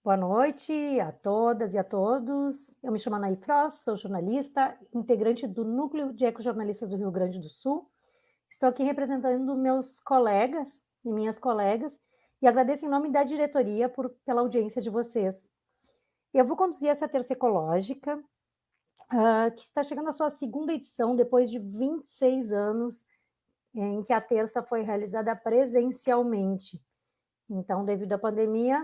Boa noite a todas e a todos. Eu me chamo Anaí Frost, sou jornalista, integrante do Núcleo de Ecojornalistas do Rio Grande do Sul. Estou aqui representando meus colegas e minhas colegas e agradeço em nome da diretoria pela audiência de vocês. Eu vou conduzir essa terça ecológica, que está chegando à sua segunda edição, depois de 26 anos em que a terça foi realizada presencialmente. Então, devido à pandemia,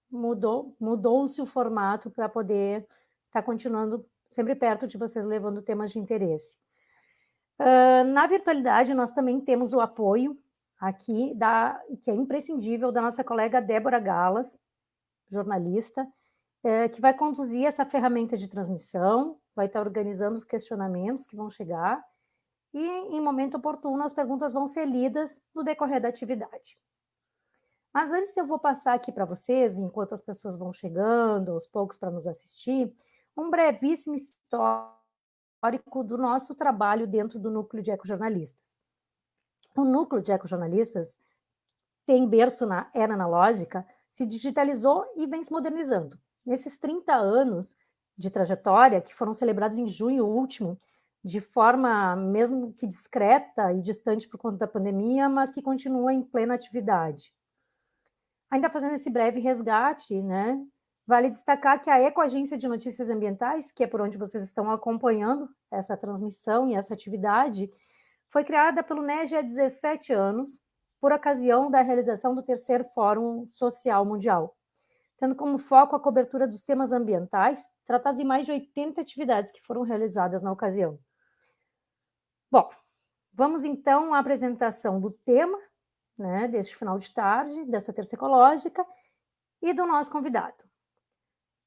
mudou-se o formato para poder estar continuando sempre perto de vocês, levando temas de interesse. Na virtualidade, nós também temos o apoio aqui, que é imprescindível, da nossa colega Débora Galas, jornalista, que vai conduzir essa ferramenta de transmissão, vai estar organizando os questionamentos que vão chegar, e, em momento oportuno, as perguntas vão ser lidas no decorrer da atividade. Mas antes eu vou passar aqui para vocês, enquanto as pessoas vão chegando, aos poucos, para nos assistir, um brevíssimo histórico do nosso trabalho dentro do Núcleo de Ecojornalistas. O Núcleo de Ecojornalistas tem berço na era analógica, se digitalizou e vem se modernizando. Nesses 30 anos de trajetória, que foram celebrados em junho último, de forma mesmo que discreta e distante por conta da pandemia, mas que continua em plena atividade. Ainda fazendo esse breve resgate, né, vale destacar que a Ecoagência de Notícias Ambientais, que é por onde vocês estão acompanhando essa transmissão e essa atividade, foi criada pelo NEG há 17 anos, por ocasião da realização do terceiro Fórum Social Mundial, tendo como foco a cobertura dos temas ambientais, tratados em mais de 80 atividades que foram realizadas na ocasião. Bom, vamos então à apresentação do tema, né, deste final de tarde, dessa terça ecológica, e do nosso convidado.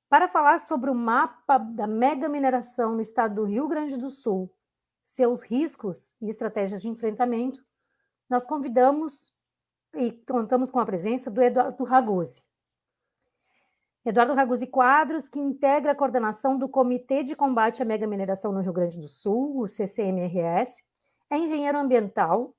Para falar sobre o mapa da mega mineração no estado do Rio Grande do Sul, seus riscos e estratégias de enfrentamento, nós convidamos e contamos com a presença do Eduardo Raguzzi. Eduardo Raguzzi Quadros, que integra a coordenação do Comitê de Combate à Mega Mineração no Rio Grande do Sul, o CCMRS, é engenheiro ambiental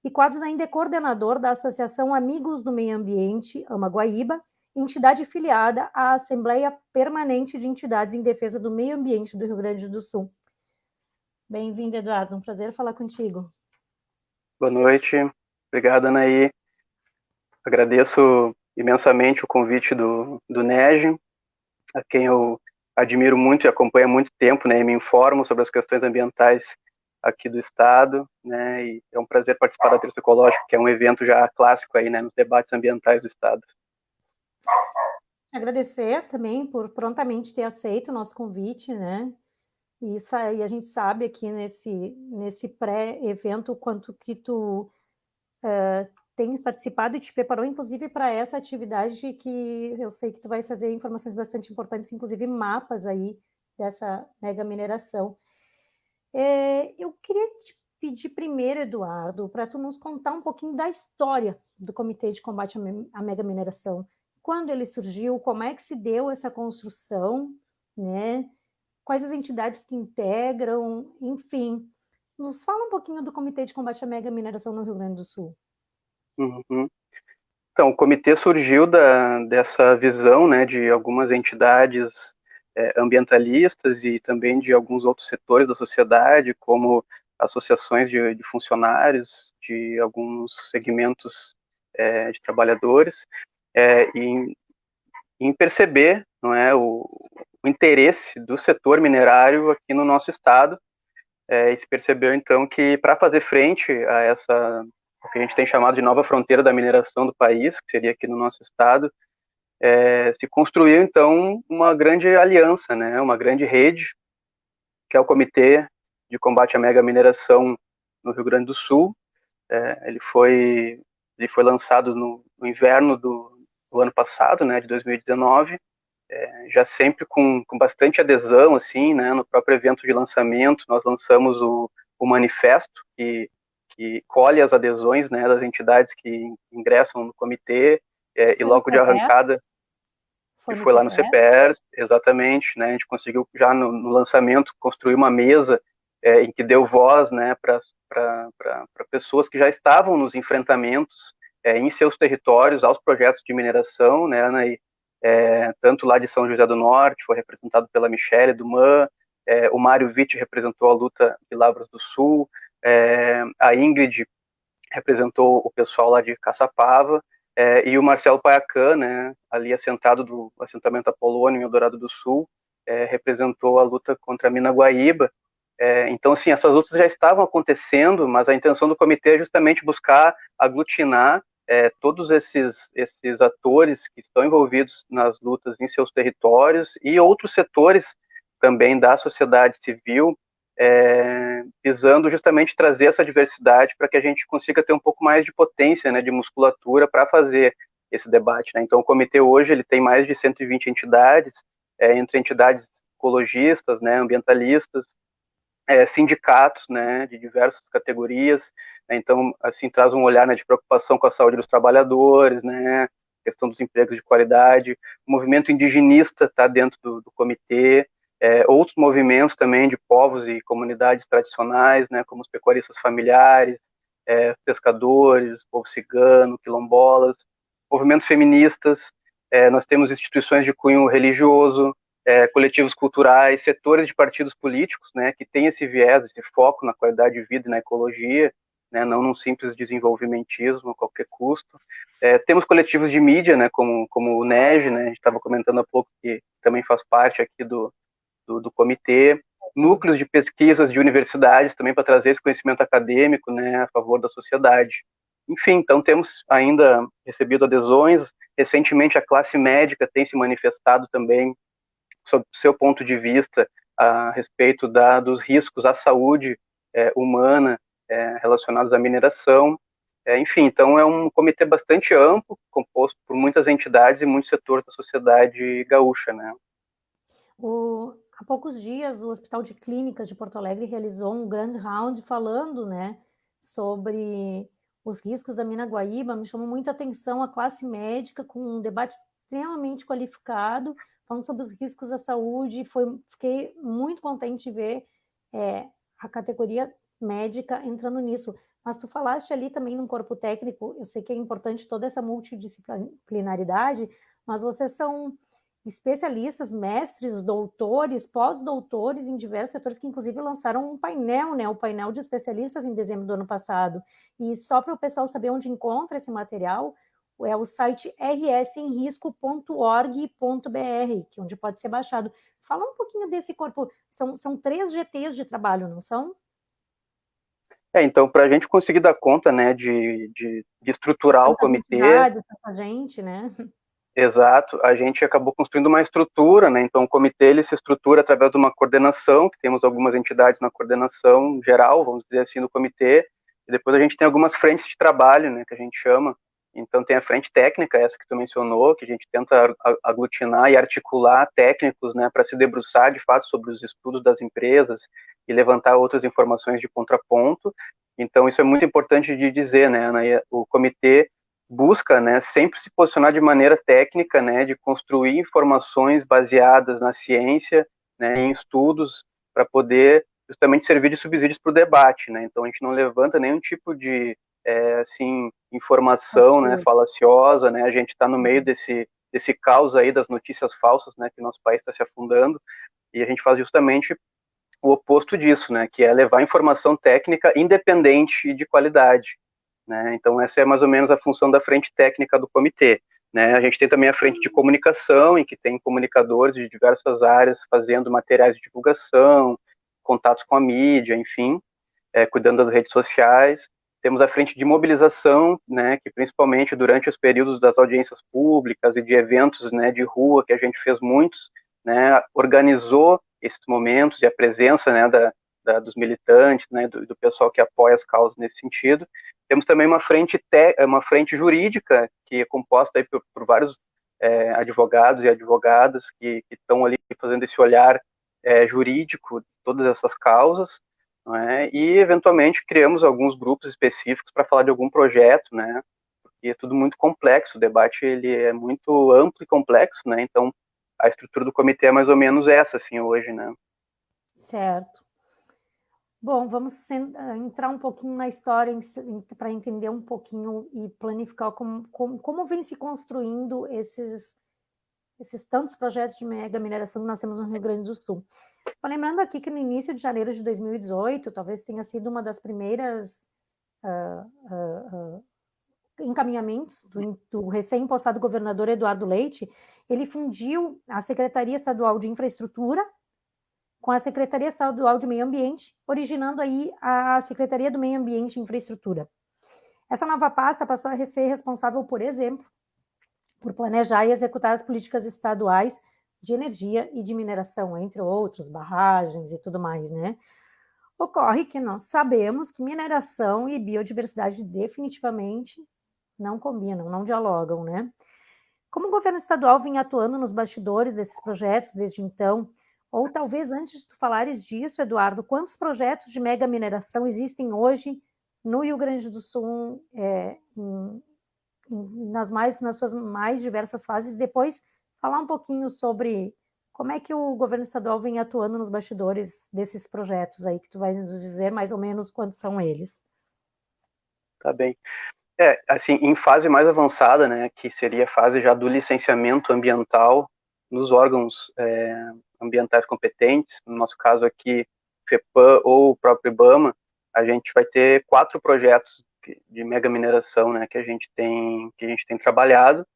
e Quadros ainda é coordenador da Associação Amigos do Meio Ambiente, Amaguaíba, entidade filiada à Assembleia Permanente de Entidades em Defesa do Meio Ambiente do Rio Grande do Sul. Bem-vindo, Eduardo, um prazer falar contigo. Boa noite, obrigado, Anaí. Agradeço imensamente o convite do NEG, a quem eu admiro muito e acompanho há muito tempo, né, e me informo sobre as questões ambientais aqui do estado, né, e é um prazer participar da Terça Ecológica, que é um evento já clássico aí, né, nos debates ambientais do estado. Agradecer também por prontamente ter aceito o nosso convite, né, e a gente sabe aqui nesse pré-evento o quanto que tu tem participado e te preparou, inclusive, para essa atividade que eu sei que tu vai fazer informações bastante importantes, inclusive mapas aí dessa mega mineração. Eu queria te pedir primeiro, Eduardo, para tu nos contar um pouquinho da história do Comitê de Combate à Mega Mineração. Quando ele surgiu, como é que se deu essa construção, né? Quais as entidades que integram, enfim. Nos fala um pouquinho do Comitê de Combate à Mega Mineração no Rio Grande do Sul. Uhum. Então, o comitê surgiu dessa visão, né, de algumas entidades ambientalistas e também de alguns outros setores da sociedade, como associações de funcionários, de alguns segmentos de trabalhadores, em perceber, não é, o interesse do setor minerário aqui no nosso estado, e se percebeu então que para fazer frente a essa, o que a gente tem chamado de nova fronteira da mineração do país, que seria aqui no nosso estado, se construiu então uma grande aliança, né, uma grande rede, que é o Comitê de Combate à Mega Mineração no Rio Grande do Sul. Ele foi lançado no inverno do ano passado, né, de 2019, já sempre com bastante adesão, assim, né, no próprio evento de lançamento, nós lançamos o manifesto, que colhe as adesões, né, das entidades que ingressam no comitê, e logo de arrancada, foi lá no CPR, exatamente, né, a gente conseguiu já no lançamento construir uma mesa em que deu voz, né, para pessoas que já estavam nos enfrentamentos em seus territórios aos projetos de mineração, né, tanto lá de São José do Norte, foi representado pela Michele Duman, o Mário Witt representou a luta de Lavras do Sul, a Ingrid representou o pessoal lá de Caçapava, e o Marcelo Paiacan, né, ali assentado do assentamento Apolônio em Eldorado do Sul, representou a luta contra a Mina Guaíba. Então, assim, essas lutas já estavam acontecendo, mas a intenção do comitê é justamente buscar aglutinar todos esses atores que estão envolvidos nas lutas em seus territórios e outros setores também da sociedade civil, visando justamente trazer essa diversidade para que a gente consiga ter um pouco mais de potência, né, de musculatura para fazer esse debate, né? Então, o comitê hoje ele tem mais de 120 entidades, entre entidades ecologistas, né, ambientalistas, sindicatos, né, de diversas categorias, né, então, assim, traz um olhar, né, de preocupação com a saúde dos trabalhadores, né, questão dos empregos de qualidade, o movimento indigenista está dentro do comitê, outros movimentos também de povos e comunidades tradicionais, né, como os pecuaristas familiares, pescadores, povo cigano, quilombolas, movimentos feministas, nós temos instituições de cunho religioso, coletivos culturais, setores de partidos políticos, né, que têm esse viés, esse foco na qualidade de vida e na ecologia, né, não num simples desenvolvimentismo a qualquer custo. Temos coletivos de mídia, né, como o NEG, né, a gente estava comentando há pouco, que também faz parte aqui do comitê, núcleos de pesquisas de universidades também para trazer esse conhecimento acadêmico, né, a favor da sociedade. Enfim, então temos ainda recebido adesões, recentemente a classe médica tem se manifestado também sob o seu ponto de vista a respeito dos riscos à saúde humana relacionados à mineração. Enfim, então é um comitê bastante amplo, composto por muitas entidades e muitos setores da sociedade gaúcha, né? Há poucos dias, o Hospital de Clínicas de Porto Alegre realizou um grande round falando, né, sobre os riscos da mina Guaíba. Me chamou muito a atenção a classe médica, com um debate extremamente qualificado, falando sobre os riscos à saúde. Fiquei muito contente de ver a categoria médica entrando nisso. Mas tu falaste ali também num corpo técnico, eu sei que é importante toda essa multidisciplinaridade, mas vocês são especialistas, mestres, doutores, pós-doutores em diversos setores que, inclusive, lançaram um painel, né? O painel de especialistas em dezembro do ano passado. E só para o pessoal saber onde encontra esse material, é o site rsemrisco.org.br, que é onde pode ser baixado. Fala um pouquinho desse corpo. São 3 GTs de trabalho, não são? Então, para a gente conseguir dar conta, né, de estruturar o Tantas comitê, entidades, tanta gente, né? exato, a gente acabou construindo uma estrutura, né? Então, o comitê ele se estrutura através de uma coordenação, que temos algumas entidades na coordenação geral, vamos dizer assim, do comitê, e depois a gente tem algumas frentes de trabalho, né, que a gente chama. Então, tem a frente técnica, essa que tu mencionou, que a gente tenta aglutinar e articular técnicos, né, para se debruçar de fato sobre os estudos das empresas e levantar outras informações de contraponto. Então, isso é muito importante de dizer, né? O comitê busca, né, sempre se posicionar de maneira técnica, né, de construir informações baseadas na ciência, né, em estudos, para poder justamente servir de subsídios para o debate, né. Então a gente não levanta nenhum tipo de assim informação, né, falaciosa, né. A gente está no meio desse caos aí das notícias falsas, né, que nosso país está se afundando, e a gente faz justamente o oposto disso, né, que é levar informação técnica independente e de qualidade, né? Então, essa é mais ou menos a função da frente técnica do comitê, né? A gente tem também a frente de comunicação, em que tem comunicadores de diversas áreas fazendo materiais de divulgação, contatos com a mídia, enfim, cuidando das redes sociais. Temos a frente de mobilização, né, que principalmente durante os períodos das audiências públicas e de eventos, né, de rua, que a gente fez muitos, né, organizou esses momentos e a presença, né, dos militantes, né, do pessoal que apoia as causas nesse sentido. Temos também uma frente jurídica, que é composta aí por vários advogados e advogadas que estão ali fazendo esse olhar jurídico de todas essas causas, não é? E, eventualmente, criamos alguns grupos específicos para falar de algum projeto, né? Porque é tudo muito complexo, o debate ele é muito amplo e complexo, né? Então, a estrutura do comitê é mais ou menos essa, assim, hoje, né? Certo. Bom, vamos entrar um pouquinho na história para entender um pouquinho e planificar como vem se construindo esses tantos projetos de mega mineração que nós temos no Rio Grande do Sul. Estou lembrando aqui que no início de janeiro de 2018, talvez tenha sido uma das primeiras encaminhamentos do recém-impostado governador Eduardo Leite. Ele fundiu a Secretaria Estadual de Infraestrutura com a Secretaria Estadual de Meio Ambiente, originando aí a Secretaria do Meio Ambiente e Infraestrutura. Essa nova pasta passou a ser responsável, por exemplo, por planejar e executar as políticas estaduais de energia e de mineração, entre outros, barragens e tudo mais, né? Ocorre que nós sabemos que mineração e biodiversidade definitivamente não combinam, não dialogam, né? Como o governo estadual vem atuando nos bastidores desses projetos desde então, ou talvez antes de tu falares disso, Eduardo, quantos projetos de mega mineração existem hoje no Rio Grande do Sul, nas suas mais diversas fases? Depois, falar um pouquinho sobre como é que o governo estadual vem atuando nos bastidores desses projetos aí, que tu vai nos dizer mais ou menos quantos são eles. Tá bem. Assim, em fase mais avançada, né, que seria a fase já do licenciamento ambiental nos órgãos ambientais competentes, no nosso caso aqui, FEPAM ou o próprio IBAMA, a gente vai ter 4 projetos de mega mineração, né, que a gente tem trabalhado,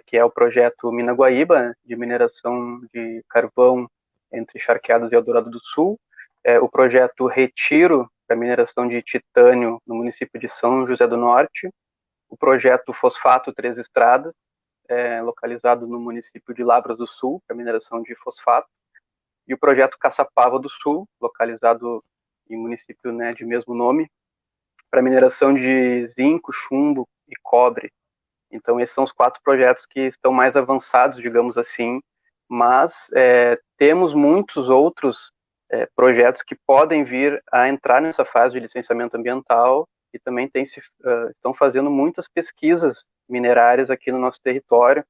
que é o projeto Mina Guaíba, de mineração de carvão entre Charqueadas e Eldorado do Sul, o projeto Retiro, para mineração de titânio no município de São José do Norte, o projeto Fosfato Três Estradas, localizado no município de Lavras do Sul, para mineração de fosfato, e o projeto Caçapava do Sul, localizado em município, né, de mesmo nome, para mineração de zinco, chumbo e cobre. Então, esses são os 4 projetos que estão mais avançados, digamos assim, mas temos muitos outros projetos que podem vir a entrar nessa fase de licenciamento ambiental e também estão fazendo muitas pesquisas minerárias aqui no nosso território.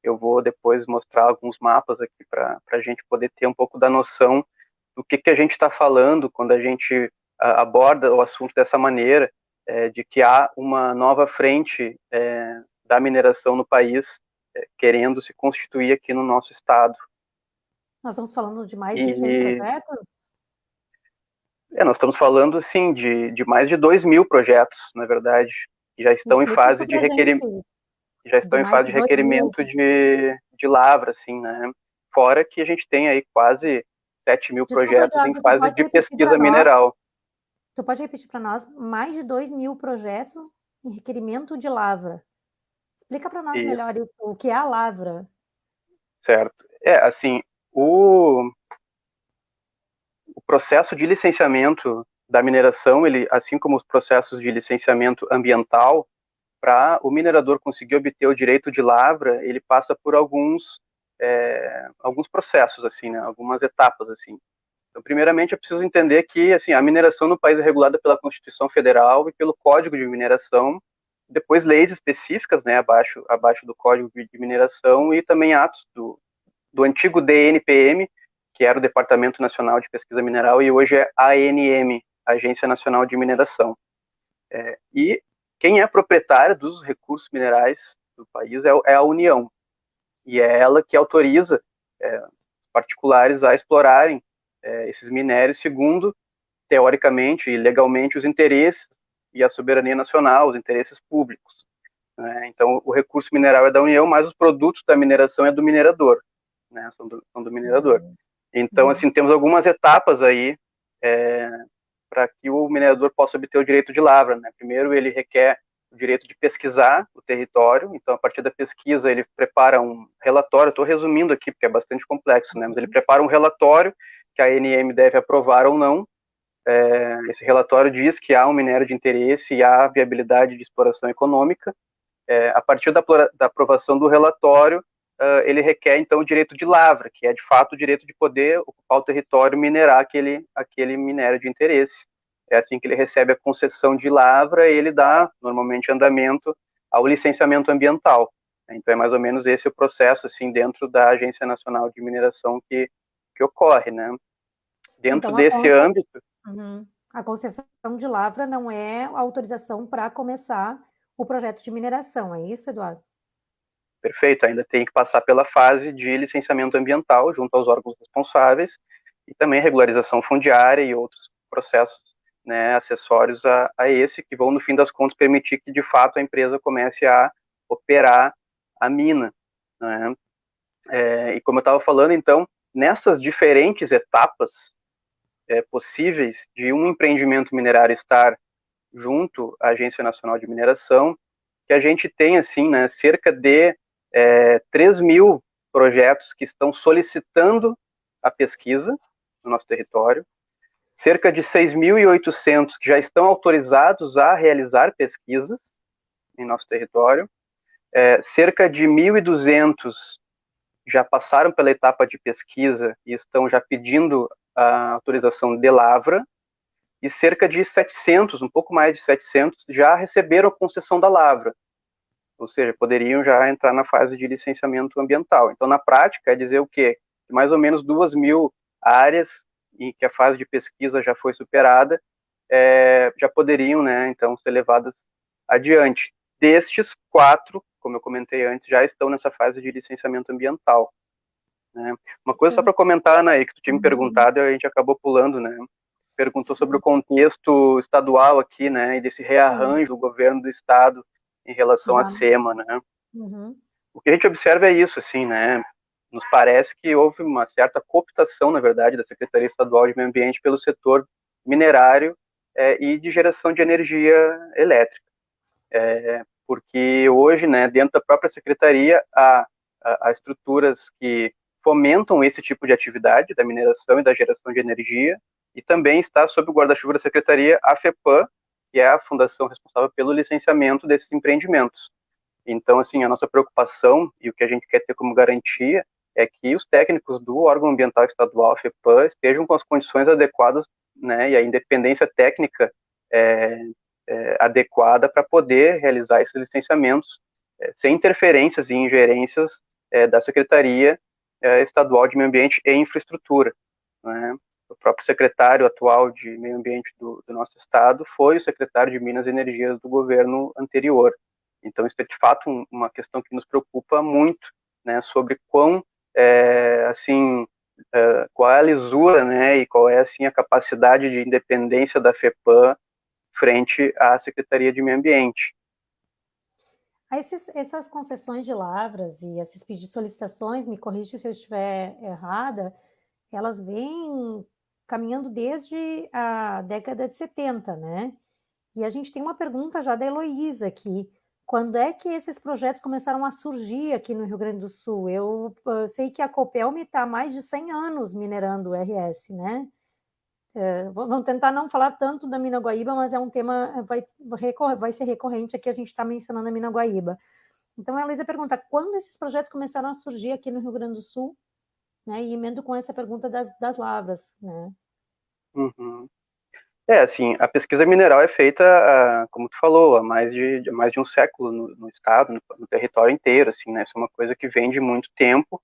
Eu vou depois mostrar alguns mapas aqui para a gente poder ter um pouco da noção do que a gente está falando quando a gente aborda o assunto dessa maneira, de que há uma nova frente da mineração no país querendo se constituir aqui no nosso estado. Nós estamos falando de mais de 100 projetos? Nós estamos falando, assim, de mais de 2.000 projetos, na verdade, que já estão em fase de requerimento, de lavra, assim, né? Fora que a gente tem aí quase 7.000 projetos em fase de pesquisa mineral. Tu pode repetir para nós mais de 2.000 projetos em requerimento de lavra. Explica para nós melhor o que é a lavra. Certo. Assim, o processo de licenciamento da mineração, ele, assim como os processos de licenciamento ambiental, para o minerador conseguir obter o direito de lavra, ele passa por alguns processos, assim, né, algumas etapas, assim. Então, primeiramente, eu preciso entender que, assim, a mineração no país é regulada pela Constituição Federal e pelo Código de Mineração, depois leis específicas, né, abaixo do Código de Mineração, e também atos do antigo DNPM, que era o Departamento Nacional de Pesquisa Mineral, e hoje é ANM, Agência Nacional de Mineração. E quem é proprietário dos recursos minerais do país é a União, e é ela que autoriza particulares a explorarem esses minérios segundo, teoricamente e legalmente, os interesses e a soberania nacional, os interesses públicos. Né? Então, o recurso mineral é da União, mas os produtos da mineração é do minerador, né? São do minerador. Então, assim, temos algumas etapas aí para que o minerador possa obter o direito de lavra. Né? Primeiro, ele requer o direito de pesquisar o território, então, a partir da pesquisa, ele prepara um relatório, estou resumindo aqui, porque é bastante complexo, né? Mas ele prepara um relatório que a ANM deve aprovar ou não. Esse relatório diz que há um minério de interesse e há viabilidade de exploração econômica. A partir da aprovação do relatório, ele requer, então, o direito de lavra, que é, de fato, o direito de poder ocupar o território e minerar aquele minério de interesse. É assim que ele recebe a concessão de lavra e ele dá, normalmente, andamento ao licenciamento ambiental. Então, é mais ou menos esse o processo, assim, dentro da Agência Nacional de Mineração que ocorre, né? Dentro desse âmbito... A concessão de lavra não é autorização para começar o projeto de mineração, é isso, Eduardo? perfeito, ainda tem que passar pela fase de licenciamento ambiental junto aos órgãos responsáveis e também regularização fundiária e outros processos, né, acessórios a esse, que vão, no fim das contas, permitir que, de fato, a empresa comece a operar a mina, né? E como eu estava falando, então, nessas diferentes etapas possíveis de um empreendimento minerário estar junto à Agência Nacional de Mineração, que a gente tem, assim, né, cerca de 3.000 projetos que estão solicitando a pesquisa no nosso território, cerca de 6.800 que já estão autorizados a realizar pesquisas em nosso território, cerca de 1.200 já passaram pela etapa de pesquisa e estão já pedindo a autorização de lavra, e cerca de 700, um pouco mais de 700, já receberam a concessão da lavra, ou seja, poderiam já entrar na fase de licenciamento ambiental. Então, na prática, é dizer o quê? Que mais ou menos 2.000 áreas em que a fase de pesquisa já foi superada, já poderiam, né, então, ser levadas adiante. Destes, 4, como eu comentei antes, já estão nessa fase de licenciamento ambiental. Né? Uma coisa só para comentar, Anaí, que tu tinha me perguntado e a gente acabou pulando, né? Perguntou sobre o contexto estadual aqui, né, e desse rearranjo do governo do estado em relação à SEMA, né? O que a gente observa é isso, assim, né? Nos parece que houve uma certa cooptação, na verdade, da Secretaria Estadual de Meio Ambiente pelo setor minerário e de geração de energia elétrica. Porque hoje, né, dentro da própria secretaria, há estruturas que fomentam esse tipo de atividade da mineração e da geração de energia, e também está sob o guarda-chuva da secretaria a FEPAM, que é a fundação responsável pelo licenciamento desses empreendimentos. Então, assim, a nossa preocupação e o que a gente quer ter como garantia é que os técnicos do órgão ambiental estadual, a FEPAM, estejam com as condições adequadas, né, e a independência técnica adequada para poder realizar esses licenciamentos sem interferências e ingerências da Secretaria Estadual de Meio Ambiente e Infraestrutura, né? O próprio secretário atual de Meio Ambiente do nosso estado foi o secretário de Minas e Energias do governo anterior. Então, isso é, de fato, uma questão que nos preocupa muito, né, sobre quão, assim, qual é a lisura, né, e qual é, assim, a capacidade de independência da FEPAM frente à Secretaria de Meio Ambiente. Essas concessões de lavras e esses pedidos de solicitações, me corrija se eu estiver errada, elas vêm caminhando desde a década de 70, né? E a gente tem uma pergunta já da Heloísa aqui. Quando é que esses projetos começaram a surgir aqui no Rio Grande do Sul? Eu sei que a Copelme está há mais de 100 anos minerando o RS, né? Vamos tentar não falar tanto da Mina Guaíba, mas é um tema, vai ser recorrente aqui, a gente está mencionando a Mina Guaíba. Então, a Heloísa pergunta, quando esses projetos começaram a surgir aqui no Rio Grande do Sul? Né, e emendo com essa pergunta das lavras, né? Uhum. Assim, a pesquisa mineral é feita, como tu falou, há mais de um século no estado, no território inteiro, assim, né? Isso é uma coisa que vem de muito tempo,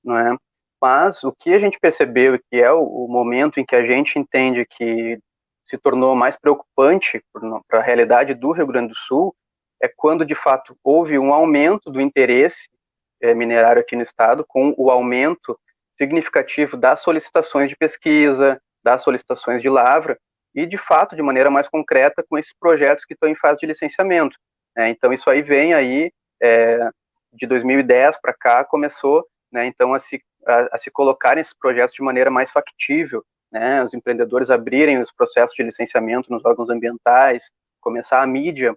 não é? Mas o que a gente percebeu, que é o momento em que a gente entende que se tornou mais preocupante para a realidade do Rio Grande do Sul, é quando, de fato, houve um aumento do interesse minerário aqui no estado, com o aumento significativo das solicitações de pesquisa, das solicitações de lavra, e, de fato, de maneira mais concreta, com esses projetos que estão em fase de licenciamento. Então, isso aí vem aí, de 2010 para cá, começou, né, então, a se colocar esses projetos de maneira mais factível, né, os empreendedores abrirem os processos de licenciamento nos órgãos ambientais, começar a mídia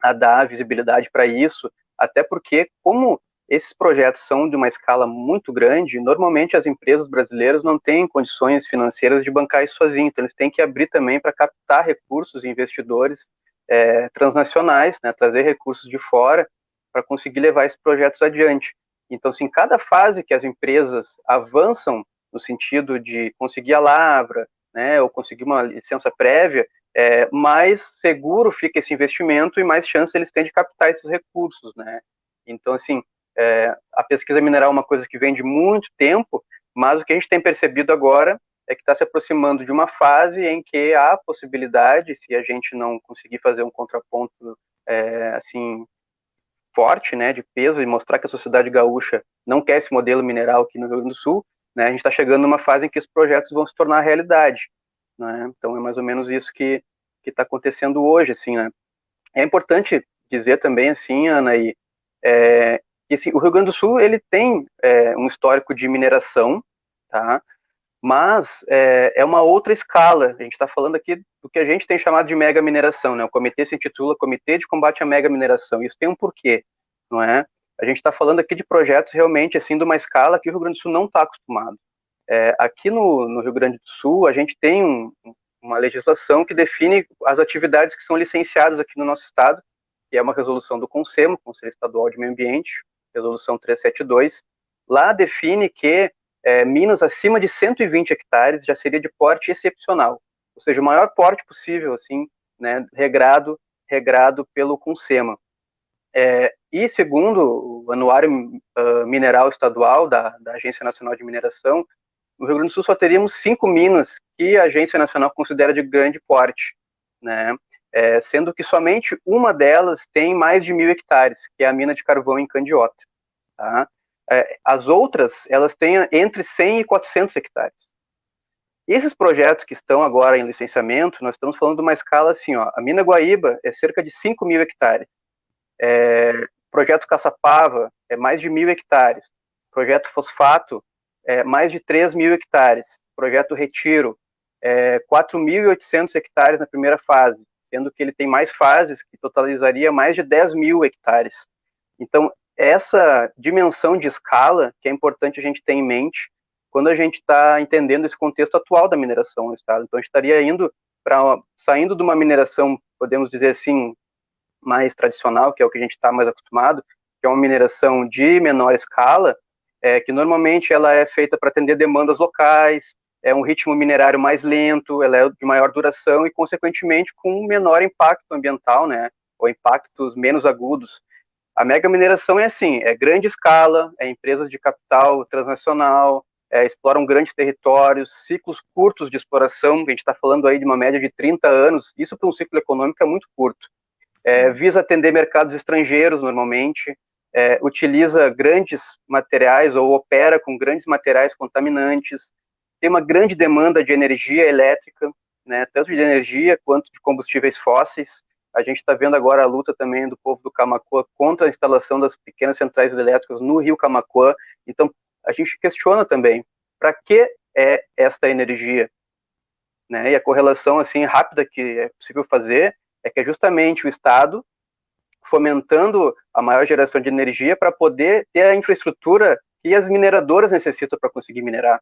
a dar visibilidade para isso, até porque, como esses projetos são de uma escala muito grande, normalmente as empresas brasileiras não têm condições financeiras de bancar isso sozinho, então eles têm que abrir também para captar recursos e investidores transnacionais, né, trazer recursos de fora para conseguir levar esses projetos adiante. Então, assim, cada fase que as empresas avançam no sentido de conseguir a lavra, né, ou conseguir uma licença prévia, mais seguro fica esse investimento e mais chance eles têm de captar esses recursos, né? Então, assim, a pesquisa mineral é uma coisa que vem de muito tempo, mas o que a gente tem percebido agora é que está se aproximando de uma fase em que há possibilidade, se a gente não conseguir fazer um contraponto assim forte, né, de peso, e mostrar que a sociedade gaúcha não quer esse modelo mineral aqui no Rio Grande do Sul, né, a gente está chegando numa fase em que os projetos vão se tornar realidade, né, então é mais ou menos isso que está acontecendo hoje, assim, né. É importante dizer também, assim, Ana, que assim, o Rio Grande do Sul, ele tem um histórico de mineração, tá, mas é uma outra escala. A gente está falando aqui do que a gente tem chamado de mega mineração, né? O comitê se intitula Comitê de Combate à Mega Mineração. Isso tem um porquê, não é? A gente está falando aqui de projetos realmente assim de uma escala que o Rio Grande do Sul não está acostumado. Aqui no Rio Grande do Sul, a gente tem uma legislação que define as atividades que são licenciadas aqui no nosso estado, que é uma resolução do CONSEMO, Conselho Estadual de Meio Ambiente, resolução 372. Lá define que minas acima de 120 hectares já seria de porte excepcional, ou seja, o maior porte possível, assim, né, regrado pelo CONSEMA. E segundo o Anuário Mineral Estadual da Agência Nacional de Mineração, no Rio Grande do Sul só teríamos 5 minas que a Agência Nacional considera de grande porte, né? Sendo que somente uma delas tem mais de 1.000 hectares, que é a mina de carvão em Candiota. Tá? As outras, elas têm entre 100 e 400 hectares. E esses projetos que estão agora em licenciamento, nós estamos falando de uma escala assim, ó, a mina Guaíba é cerca de 5.000 hectares. O projeto Caçapava é mais de 1.000 hectares. O projeto Fosfato é mais de 3.000 hectares. O projeto Retiro é 4.800 hectares na primeira fase, sendo que ele tem mais fases que totalizaria mais de 10.000 hectares. Então, essa dimensão de escala que é importante a gente ter em mente quando a gente está entendendo esse contexto atual da mineração no estado. Então, a gente estaria saindo de uma mineração, podemos dizer assim, mais tradicional, que é o que a gente está mais acostumado, que é uma mineração de menor escala, que normalmente ela é feita para atender demandas locais, é um ritmo minerário mais lento, ela é de maior duração e, consequentemente, com menor impacto ambiental, né, ou impactos menos agudos. A mega mineração é assim, é grande escala, é empresas de capital transnacional, exploram grandes territórios, ciclos curtos de exploração, a gente está falando aí de uma média de 30 anos, isso para um ciclo econômico é muito curto. Visa atender mercados estrangeiros normalmente, utiliza grandes materiais ou opera com grandes materiais contaminantes, tem uma grande demanda de energia elétrica, né, tanto de energia quanto de combustíveis fósseis. A gente está vendo agora a luta também do povo do Camaquã contra a instalação das pequenas centrais elétricas no rio Camaquã. Então, a gente questiona também, para que é esta energia? Né? E a correlação assim rápida que é possível fazer é que é justamente o Estado fomentando a maior geração de energia para poder ter a infraestrutura que as mineradoras necessitam para conseguir minerar,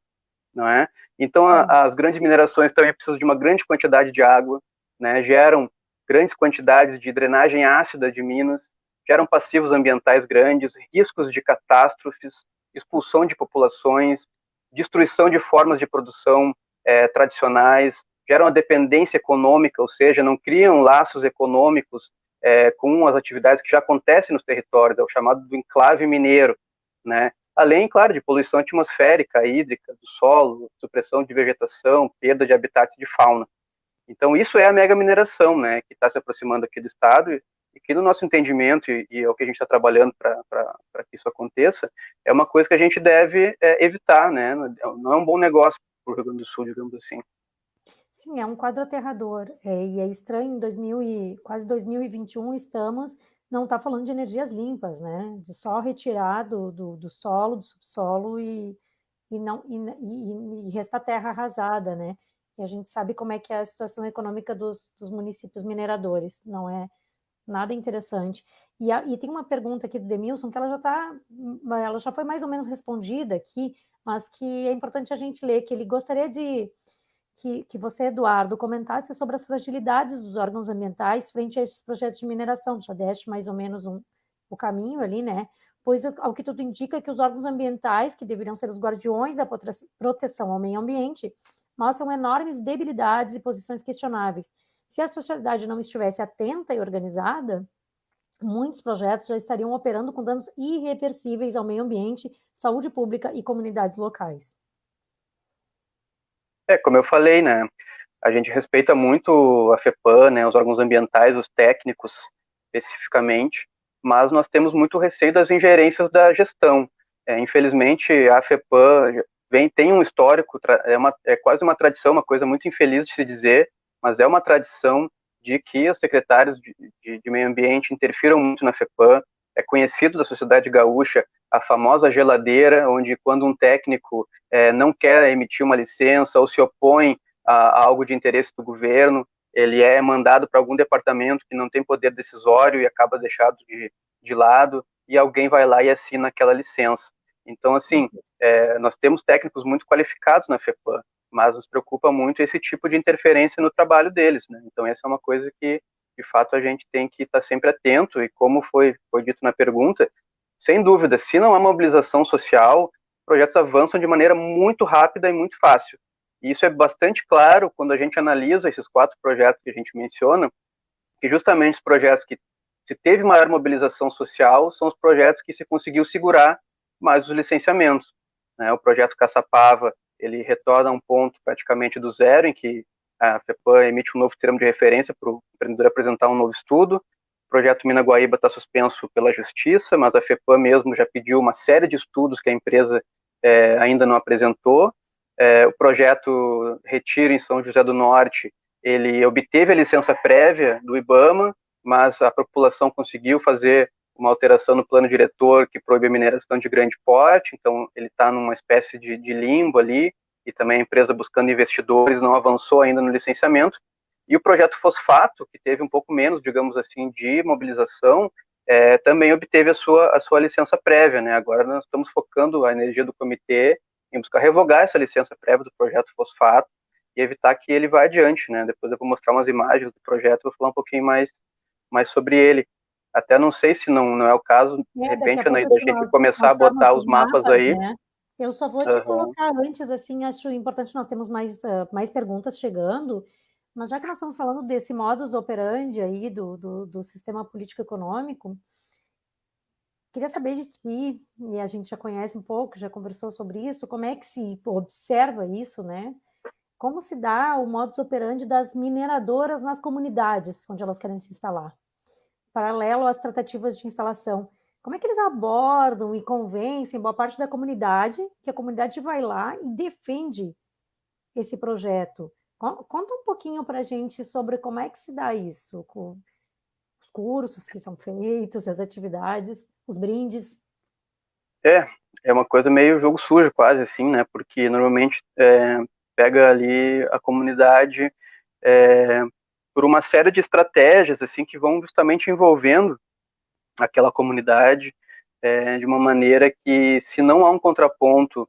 não é? Então, as grandes minerações também precisam de uma grande quantidade de água, né? Geram grandes quantidades de drenagem ácida de minas, geram passivos ambientais grandes, riscos de catástrofes, expulsão de populações, destruição de formas de produção tradicionais, geram uma dependência econômica, ou seja, não criam laços econômicos com as atividades que já acontecem nos territórios, é o chamado do enclave mineiro, né? Além, claro, de poluição atmosférica, hídrica, do solo, supressão de vegetação, perda de habitats de fauna. Então, isso é a mega mineração, né, que está se aproximando aqui do Estado e que, no nosso entendimento, e é o que a gente está trabalhando para que isso aconteça, é uma coisa que a gente deve evitar, né? Não é um bom negócio para o Rio Grande do Sul, digamos assim. Sim, é um quadro aterrador. E é estranho, quase 2021 estamos, não está falando de energias limpas, né? De só retirar do solo, do subsolo e resta terra arrasada, né? E a gente sabe como é que é a situação econômica dos municípios mineradores, não é nada interessante. E tem uma pergunta aqui do Demilson que ela já foi mais ou menos respondida aqui, mas que é importante a gente ler, que ele gostaria que você, Eduardo, comentasse sobre as fragilidades dos órgãos ambientais frente a esses projetos de mineração. Já deste mais ou menos o caminho ali, né? Pois, ao que tudo indica, que os órgãos ambientais, que deveriam ser os guardiões da proteção ao meio ambiente, mostram enormes debilidades e posições questionáveis. Se a sociedade não estivesse atenta e organizada, muitos projetos já estariam operando com danos irreversíveis ao meio ambiente, saúde pública e comunidades locais. Como eu falei, né, a gente respeita muito a FEPAM, né, os órgãos ambientais, os técnicos, especificamente, mas nós temos muito receio das ingerências da gestão. Infelizmente, a FEPAM tem um histórico, é quase uma tradição, uma coisa muito infeliz de se dizer, mas é uma tradição de que os secretários de meio ambiente interfiram muito na FEPAM. É conhecido da sociedade gaúcha a famosa geladeira, onde quando um técnico não quer emitir uma licença ou se opõe a algo de interesse do governo, ele é mandado para algum departamento que não tem poder decisório e acaba deixado de lado, e alguém vai lá e assina aquela licença. Então, assim, nós temos técnicos muito qualificados na FEPAM, mas nos preocupa muito esse tipo de interferência no trabalho deles, né? Então, essa é uma coisa que, de fato, a gente tem que estar sempre atento, e como foi dito na pergunta, sem dúvida, se não há mobilização social, projetos avançam de maneira muito rápida e muito fácil. E isso é bastante claro quando a gente analisa esses 4 projetos que a gente menciona, que justamente os projetos que se teve maior mobilização social são os projetos que se conseguiu segurar mais os licenciamentos. Né? O projeto Caçapava, ele retorna a um ponto praticamente do zero, em que a FEPAM emite um novo termo de referência para o empreendedor apresentar um novo estudo. O projeto Mina Guaíba está suspenso pela justiça, mas a FEPAM mesmo já pediu uma série de estudos que a empresa ainda não apresentou. O projeto Retiro, em São José do Norte, ele obteve a licença prévia do IBAMA, mas a população conseguiu fazer uma alteração no plano diretor que proíbe a mineração de grande porte, então ele está numa espécie de limbo ali, e também a empresa buscando investidores não avançou ainda no licenciamento. E o projeto Fosfato, que teve um pouco menos, digamos assim, de mobilização, também obteve a sua licença prévia, né? Agora nós estamos focando a energia do comitê em buscar revogar essa licença prévia do projeto Fosfato e evitar que ele vá adiante, né? Depois eu vou mostrar umas imagens do projeto, vou falar um pouquinho mais sobre ele. Até não sei se não é o caso, de Daqui a repente, Anaí, pouco eu da te gente começar a mostrar botar nossos os mapas mapas, aí. né? Eu só vou te colocar antes, assim, acho importante, nós temos mais perguntas chegando, mas já que nós estamos falando desse modus operandi aí do sistema político-econômico, queria saber de ti, e a gente já conhece um pouco, já conversou sobre isso, como é que se observa isso, né? Como se dá o modus operandi das mineradoras nas comunidades onde elas querem se instalar, paralelo às tratativas de instalação. Como é que eles abordam e convencem boa parte da comunidade, que a comunidade vai lá e defende esse projeto? Conta um pouquinho para a gente sobre como é que se dá isso, com os cursos que são feitos, as atividades, os brindes. É uma coisa meio jogo sujo, quase assim, né? Porque normalmente pega ali a comunidade por uma série de estratégias assim que vão justamente envolvendo aquela comunidade de uma maneira que, se não há um contraponto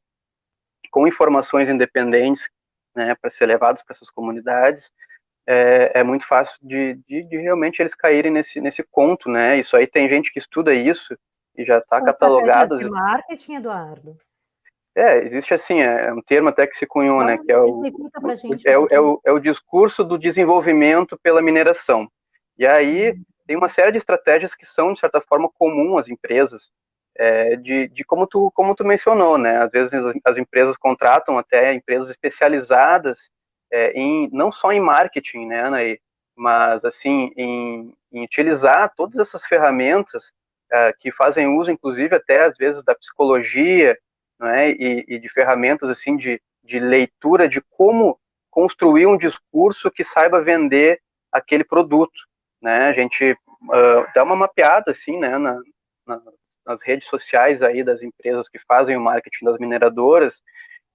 com informações independentes, né, para ser levados para essas comunidades, é muito fácil de realmente eles caírem nesse conto, né? Isso aí tem gente que estuda isso e já está São estratégias catalogado. de marketing, Eduardo? Existe assim, um termo até que se cunhou, né, que Exemplifica para a gente um pouquinho. é o discurso do desenvolvimento pela mineração. E aí tem uma série de estratégias que são, de certa forma, comum às empresas, de como tu mencionou, né? Às vezes as empresas contratam até empresas especializadas não só em marketing, né, Anaí, mas assim em utilizar todas essas ferramentas que fazem uso, inclusive até às vezes da psicologia, não é? E de ferramentas assim de leitura de como construir um discurso que saiba vender aquele produto, né? A gente dá uma mapeada assim, né, nas redes sociais aí das empresas que fazem o marketing das mineradoras,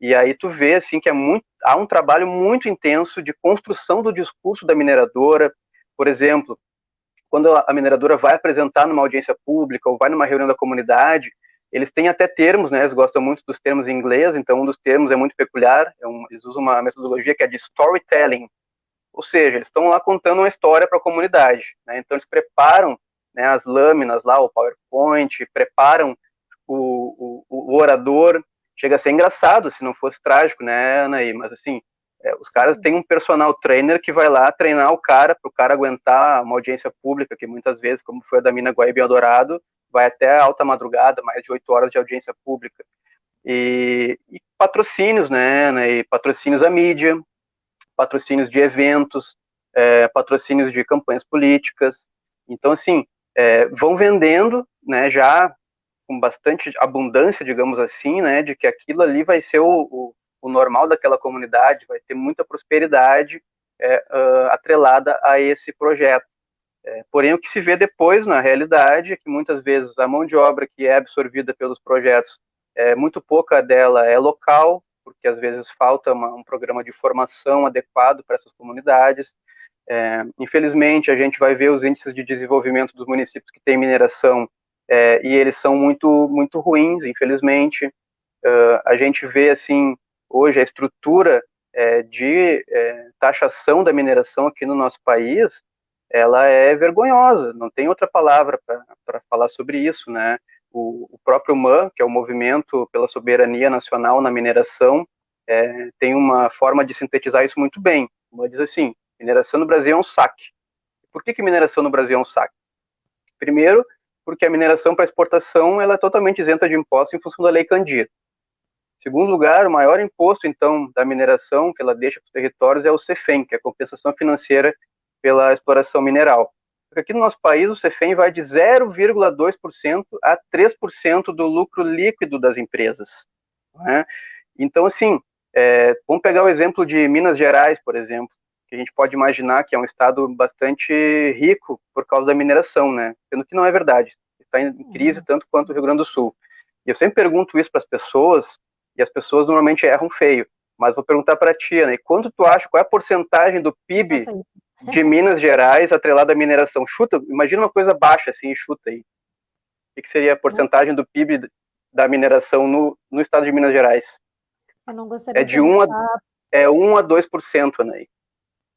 e aí tu vê assim que há um trabalho muito intenso de construção do discurso da mineradora. Por exemplo, quando a mineradora vai apresentar numa audiência pública ou vai numa reunião da comunidade, eles têm até termos, né? Eles gostam muito dos termos em inglês, então um dos termos é muito peculiar, eles usam uma metodologia que é de storytelling, ou seja, eles estão lá contando uma história para a comunidade, né? Então eles preparam, né, as lâminas lá, o PowerPoint, preparam o orador. Chega a ser engraçado se não fosse trágico, né, Anaí? Mas assim, os caras têm um personal trainer que vai lá treinar o cara, para o cara aguentar uma audiência pública, que muitas vezes, como foi a da Mina Guaíba em Eldorado, vai até a alta madrugada, mais de 8 horas de audiência pública. E patrocínios, né, e patrocínios à mídia, patrocínios de eventos, patrocínios de campanhas políticas. Então, assim, vão vendendo, né, já com bastante abundância, digamos assim, né, de que aquilo ali vai ser o normal daquela comunidade, vai ter muita prosperidade atrelada a esse projeto. Porém, o que se vê depois, na realidade, é que muitas vezes a mão de obra que é absorvida pelos projetos, muito pouca dela é local, porque às vezes falta um programa de formação adequado para essas comunidades. Infelizmente, a gente vai ver os índices de desenvolvimento dos municípios que têm mineração, e eles são muito, muito ruins, infelizmente. A gente vê, assim, hoje a estrutura de taxação da mineração aqui no nosso país, ela é vergonhosa, não tem outra palavra para falar sobre isso, né? O próprio MAN, que é o Movimento pela Soberania Nacional na Mineração, tem uma forma de sintetizar isso muito bem. O MAN diz assim: mineração no Brasil é um saque. Por que mineração no Brasil é um saque? Primeiro, porque a mineração para exportação ela é totalmente isenta de impostos em função da Lei Candir. Segundo lugar, o maior imposto, então, da mineração que ela deixa para os territórios é o CEFEM, que é a compensação financeira pela exploração mineral. Porque aqui no nosso país, o CEFEM vai de 0,2% a 3% do lucro líquido das empresas. Né? Então, assim, vamos pegar o exemplo de Minas Gerais, por exemplo, que a gente pode imaginar que é um estado bastante rico por causa da mineração, né? Sendo que não é verdade. Está em crise tanto quanto o Rio Grande do Sul. E eu sempre pergunto isso para as pessoas, e as pessoas normalmente erram feio. Mas vou perguntar para a tia, né? Quanto tu acha, qual é a porcentagem do PIB de Minas Gerais atrelada à mineração? Chuta, imagina uma coisa baixa assim, chuta aí. O que seria a porcentagem do PIB da mineração no estado de Minas Gerais? Eu não gostaria de 1 a 2%, né?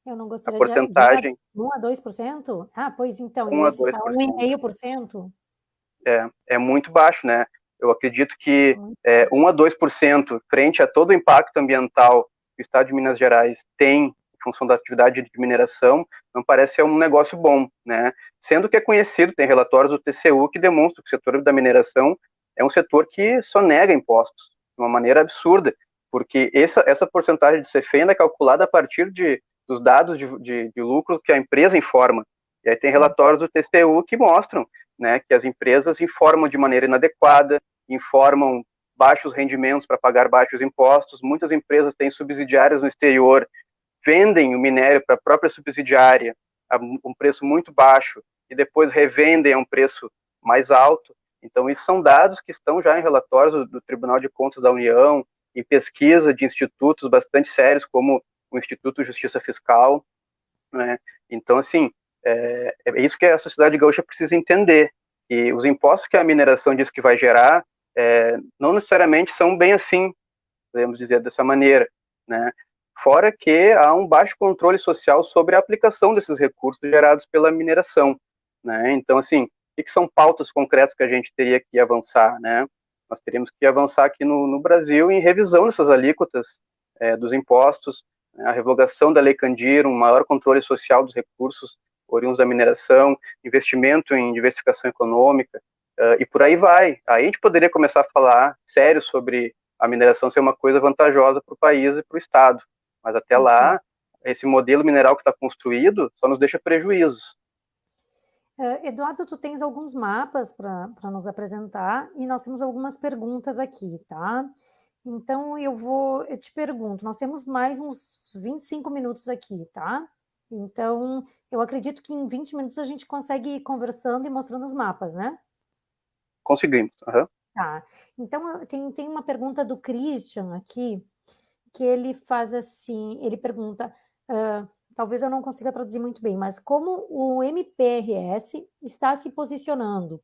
Eu não A gostaria porcentagem. De 1 a 2%? Ah, pois então, 1 a esse está 2%. 1,5%. É muito baixo, né? Eu acredito que 1 a 2% frente a todo o impacto ambiental que o estado de Minas Gerais tem em função da atividade de mineração, não parece ser um negócio bom, né? Sendo que é conhecido, tem relatórios do TCU que demonstram que o setor da mineração é um setor que sonega impostos de uma maneira absurda, porque essa porcentagem de CEFEM é calculada a partir dos dados de lucro que a empresa informa. E aí tem relatórios do TCU que mostram, né, que as empresas informam de maneira inadequada, informam baixos rendimentos para pagar baixos impostos. Muitas empresas têm subsidiárias no exterior, vendem o minério para a própria subsidiária a um preço muito baixo e depois revendem a um preço mais alto. Então, isso são dados que estão já em relatórios do Tribunal de Contas da União, em pesquisa de institutos bastante sérios, como o Instituto de Justiça Fiscal, né? Então, assim, é isso que a sociedade gaúcha precisa entender. E os impostos que a mineração diz que vai gerar não necessariamente são bem assim, podemos dizer dessa maneira, né? Fora que há um baixo controle social sobre a aplicação desses recursos gerados pela mineração, né? Então, assim, o que são pautas concretas que a gente teria que avançar, né? Nós teríamos que avançar aqui no Brasil em revisão dessas alíquotas dos impostos, né? A revogação da Lei Candir, um maior controle social dos recursos oriundos da mineração, investimento em diversificação econômica, e por aí vai. Aí a gente poderia começar a falar sério sobre a mineração ser uma coisa vantajosa para o país e para o Estado. Mas até lá, esse modelo mineral que está construído só nos deixa prejuízos. Eduardo, tu tens alguns mapas para nos apresentar e nós temos algumas perguntas aqui, tá? Então, eu te pergunto, nós temos mais uns 25 minutos aqui, tá? Então, eu acredito que em 20 minutos a gente consegue ir conversando e mostrando os mapas, né? Conseguimos. Uhum. Tá. Então, tem uma pergunta do Christian aqui, que ele faz assim, ele pergunta, talvez eu não consiga traduzir muito bem, mas como o MPRS está se posicionando?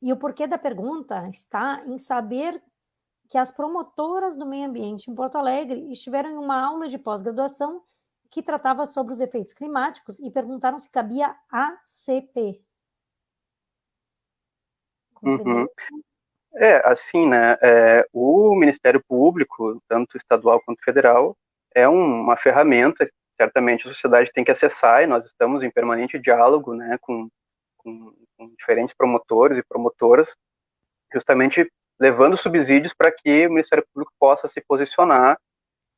E o porquê da pergunta está em saber que as promotoras do meio ambiente em Porto Alegre estiveram em uma aula de pós-graduação que tratava sobre os efeitos climáticos e perguntaram se cabia ACP. Uhum. Assim, né, o Ministério Público, tanto estadual quanto federal, é uma ferramenta que certamente a sociedade tem que acessar, e nós estamos em permanente diálogo, né, com diferentes promotores e promotoras, justamente levando subsídios para que o Ministério Público possa se posicionar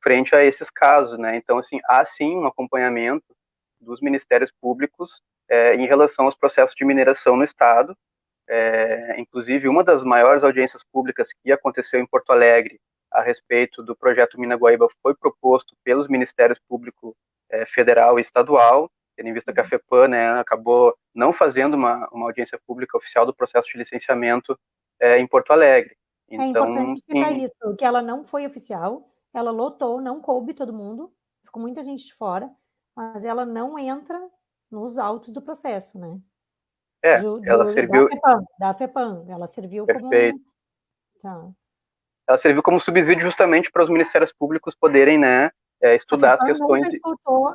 frente a esses casos, né? Então, assim, há sim um acompanhamento dos ministérios públicos em relação aos processos de mineração no estado. Inclusive, uma das maiores audiências públicas que aconteceu em Porto Alegre a respeito do projeto Mina Guaíba foi proposto pelos Ministérios Público Federal e Estadual, tendo em vista que a FEPAM, né, acabou não fazendo uma audiência pública oficial do processo de licenciamento em Porto Alegre. É importante citar isso, que ela não foi oficial, ela lotou, não coube todo mundo, ficou muita gente de fora, mas ela não entra nos autos do processo, né? Ela serviu... Da FEPAM, ela serviu Perfeito. como... Tá. Ela serviu como subsídio justamente para os ministérios públicos poderem, né, estudar as questões...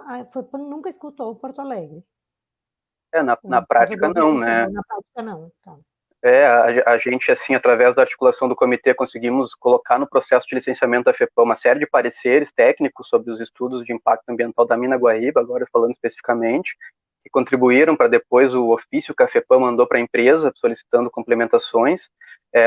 A FEPAM nunca escutou Porto Alegre. Na prática não, né? Na prática não, tá. A gente, assim, através da articulação do comitê, conseguimos colocar no processo de licenciamento da FEPAM uma série de pareceres técnicos sobre os estudos de impacto ambiental da Mina Guaíba, agora falando especificamente, que contribuíram para depois o ofício que a FEPAM mandou para a empresa, solicitando complementações,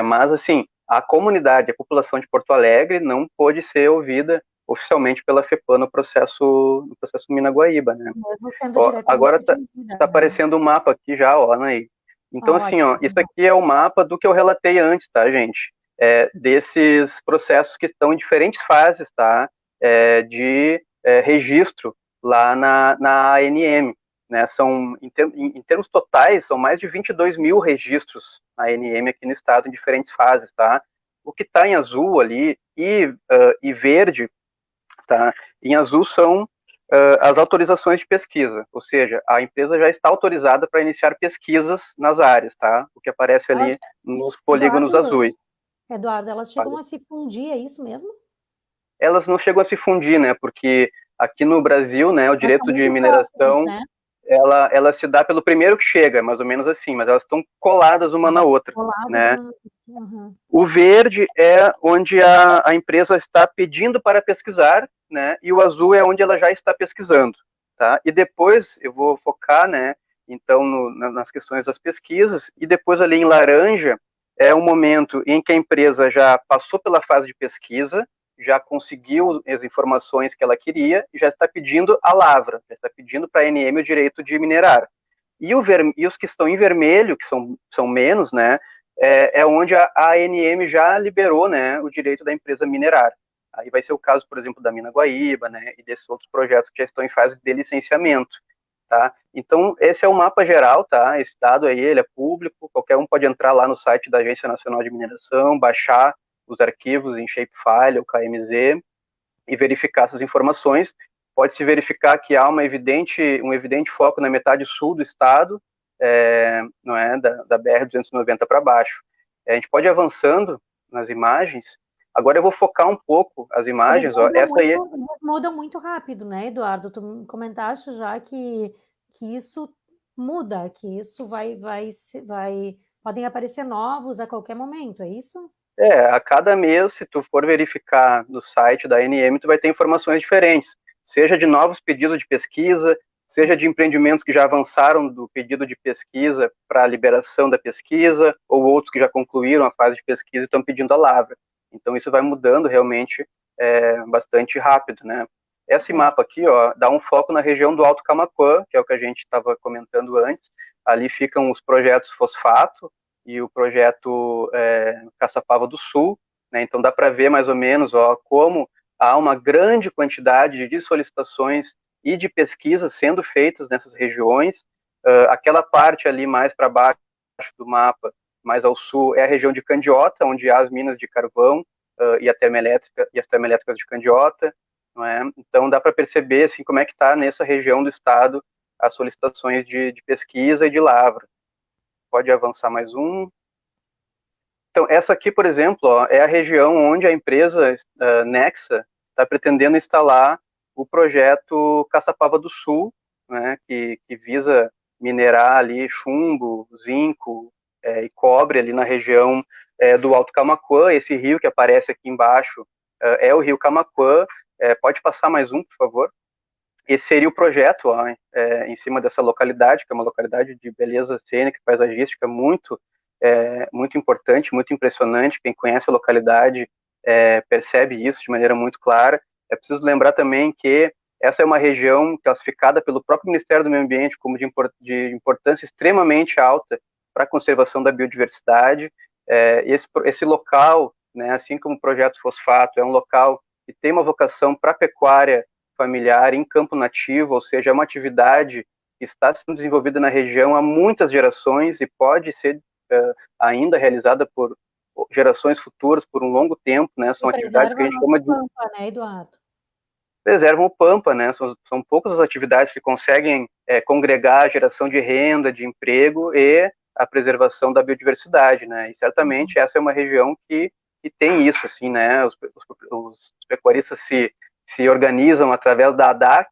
mas, assim, a comunidade, a população de Porto Alegre não pôde ser ouvida oficialmente pela FEPAM no processo Mina Guaíba, né? Mesmo sendo Agora está aparecendo um mapa aqui já, ó, Anaí. Então, assim, ó, isso aqui é o mapa do que eu relatei antes, tá, gente? Desses processos que estão em diferentes fases, tá? De registro lá na ANM, né? São, em termos totais, são mais de 22 mil registros na ANM aqui no estado em diferentes fases, tá? O que está em azul ali e verde, tá? Em azul são as autorizações de pesquisa, ou seja, a empresa já está autorizada para iniciar pesquisas nas áreas, tá? O que aparece ali nos polígonos azuis. Eduardo, elas chegam a se fundir, é isso mesmo? Elas não chegam a se fundir, né? Porque aqui no Brasil, né, o direito de mineração, né? ela se dá pelo primeiro que chega, mais ou menos assim, mas elas estão coladas uma na outra, né? O verde é onde a empresa está pedindo para pesquisar, né? E o azul é onde ela já está pesquisando, tá? E depois eu vou focar, né? Então, nas questões das pesquisas, e depois ali em laranja é o momento em que a empresa já passou pela fase de pesquisa, já conseguiu as informações que ela queria e já está pedindo a lavra, já está pedindo para a ANM o direito de minerar. E os que estão em vermelho, que são menos, né? Onde a ANM já liberou, né, o direito da empresa minerar. Aí vai ser o caso, por exemplo, da Mina Guaíba, né, e desses outros projetos que já estão em fase de licenciamento, tá? Então, esse é o mapa geral, tá? Esse dado aí, ele é público, qualquer um pode entrar lá no site da Agência Nacional de Mineração, baixar os arquivos em shapefile ou KMZ e verificar essas informações. Pode-se verificar que há um evidente foco na metade sul do estado, não é, da BR-290 para baixo. A gente pode ir avançando nas imagens. Agora eu vou focar um pouco as imagens. Eles mudam muito rápido, né, Eduardo? Tu comentaste já que isso muda, que isso podem aparecer novos a qualquer momento, é isso? A cada mês, se tu for verificar no site da ANM, tu vai ter informações diferentes, seja de novos pedidos de pesquisa, seja de empreendimentos que já avançaram do pedido de pesquisa para a liberação da pesquisa, ou outros que já concluíram a fase de pesquisa e estão pedindo a lavra. Então, isso vai mudando realmente bastante rápido, né? Esse mapa aqui, ó, dá um foco na região do Alto Camaquã, que é o que a gente estava comentando antes. Ali ficam os projetos Fosfato e o projeto Caçapava do Sul, né? Então, dá para ver mais ou menos, ó, como há uma grande quantidade de solicitações e de pesquisas sendo feitas nessas regiões. Aquela parte ali mais para baixo do mapa, mais ao sul, é a região de Candiota, onde há as minas de carvão e as termoelétricas de Candiota, não é? Então dá para perceber assim, como é que está nessa região do estado as solicitações de pesquisa e de lavra. Pode avançar mais um. Então, essa aqui, por exemplo, ó, é a região onde a empresa Nexa está pretendendo instalar o projeto Caçapava do Sul, né, que visa minerar ali chumbo, zinco e cobre ali na região do Alto Camaquã. Esse rio que aparece aqui embaixo é o rio Camaquã. Pode passar mais um, por favor. Esse seria o projeto ó, em cima dessa localidade, que é uma localidade de beleza cênica e paisagística muito importante, muito impressionante. Quem conhece a localidade percebe isso de maneira muito clara. É preciso lembrar também que Essa é uma região classificada pelo próprio Ministério do Meio Ambiente como de importância extremamente alta para a conservação da biodiversidade. Esse local, né, assim como o Projeto Fosfato, é um local que tem uma vocação para a pecuária familiar em campo nativo, ou seja, é uma atividade que está sendo desenvolvida na região há muitas gerações e pode ser ainda realizada por gerações futuras por um longo tempo, né? São atividades que a gente chama de pampa, né, Eduardo? Preservam o pampa, né? São poucas as atividades que conseguem congregar a geração de renda, de emprego e a preservação da biodiversidade, né? E certamente essa é uma região que tem isso, assim, né? Os pecuaristas se organizam através da ADAC,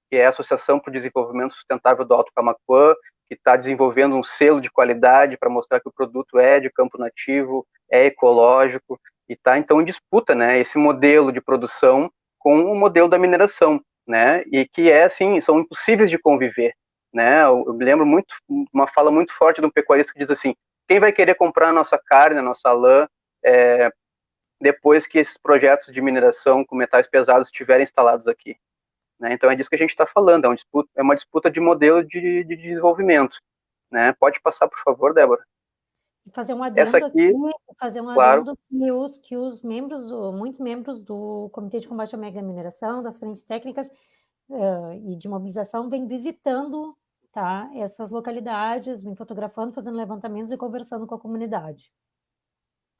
que é a Associação para o Desenvolvimento Sustentável do Alto Camaquã, que está desenvolvendo um selo de qualidade para mostrar que o produto é de campo nativo, é ecológico, e está, então, em disputa, né? Esse modelo de produção com o modelo da mineração, né? E que assim, são impossíveis de conviver, né? Eu me lembro muito uma fala muito forte de um pecuarista que diz assim: quem vai querer comprar a nossa carne, a nossa lã, depois que esses projetos de mineração com metais pesados estiverem instalados aqui, né? Então é disso que a gente está falando, é uma disputa de modelo de desenvolvimento, né? Pode passar, por favor, Débora. Fazer um Essa adendo aqui, aqui, fazer um claro. adendo que os membros, muitos membros do Comitê de Combate à Mega Mineração, das frentes técnicas e de mobilização, vêm visitando, tá, essas localidades, vêm fotografando, fazendo levantamentos e conversando com a comunidade.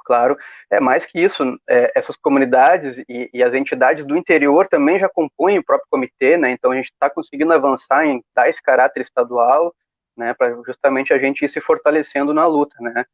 Claro, é mais que isso, essas comunidades e as entidades do interior também já compõem o próprio comitê, né? Então a gente está conseguindo avançar em dar esse caráter estadual, né? Para justamente a gente ir se fortalecendo na luta, né?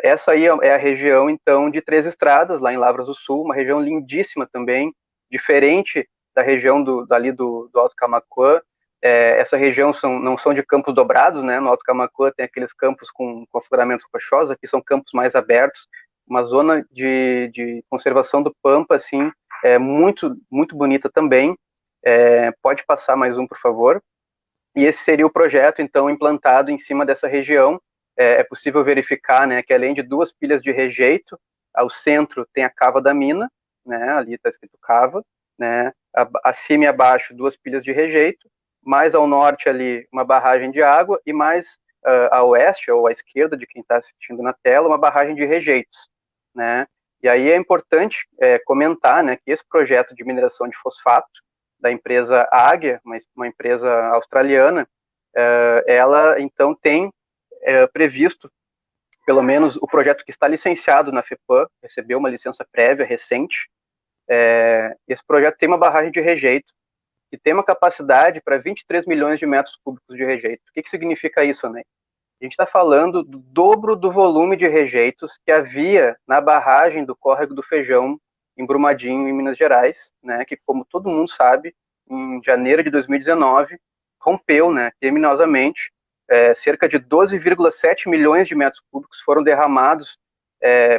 Essa aí é a região, então, de Três Estradas, lá em Lavras do Sul, uma região lindíssima também, diferente da região dali do Alto Camaquã. Essa região não são de campos dobrados, né? No Alto Camaquã tem aqueles campos com afloramento rochoso, aqui são campos mais abertos, uma zona de conservação do pampa, assim, muito, muito bonita também. Pode passar mais um, por favor. E esse seria o projeto, então, implantado em cima dessa região. É possível verificar, né, que além de 2 pilhas de rejeito, ao centro tem a cava da mina, né, ali está escrito cava, né, acima e abaixo 2 pilhas de rejeito, mais ao norte ali uma barragem de água e mais a oeste ou à esquerda de quem está assistindo na tela uma barragem de rejeitos, né. E aí é importante comentar, né, que esse projeto de mineração de fosfato da empresa Águia, uma empresa australiana, ela então tem previsto, pelo menos o projeto que está licenciado na FEPAM, recebeu uma licença prévia recente. Esse projeto tem uma barragem de rejeito que tem uma capacidade para 23 milhões de metros cúbicos de rejeito. O que significa isso, né? A gente está falando do dobro do volume de rejeitos que havia na barragem do Córrego do Feijão, em Brumadinho, em Minas Gerais, né, que, como todo mundo sabe, em janeiro de 2019, rompeu, né, criminosamente, cerca de 12,7 milhões de metros cúbicos foram derramados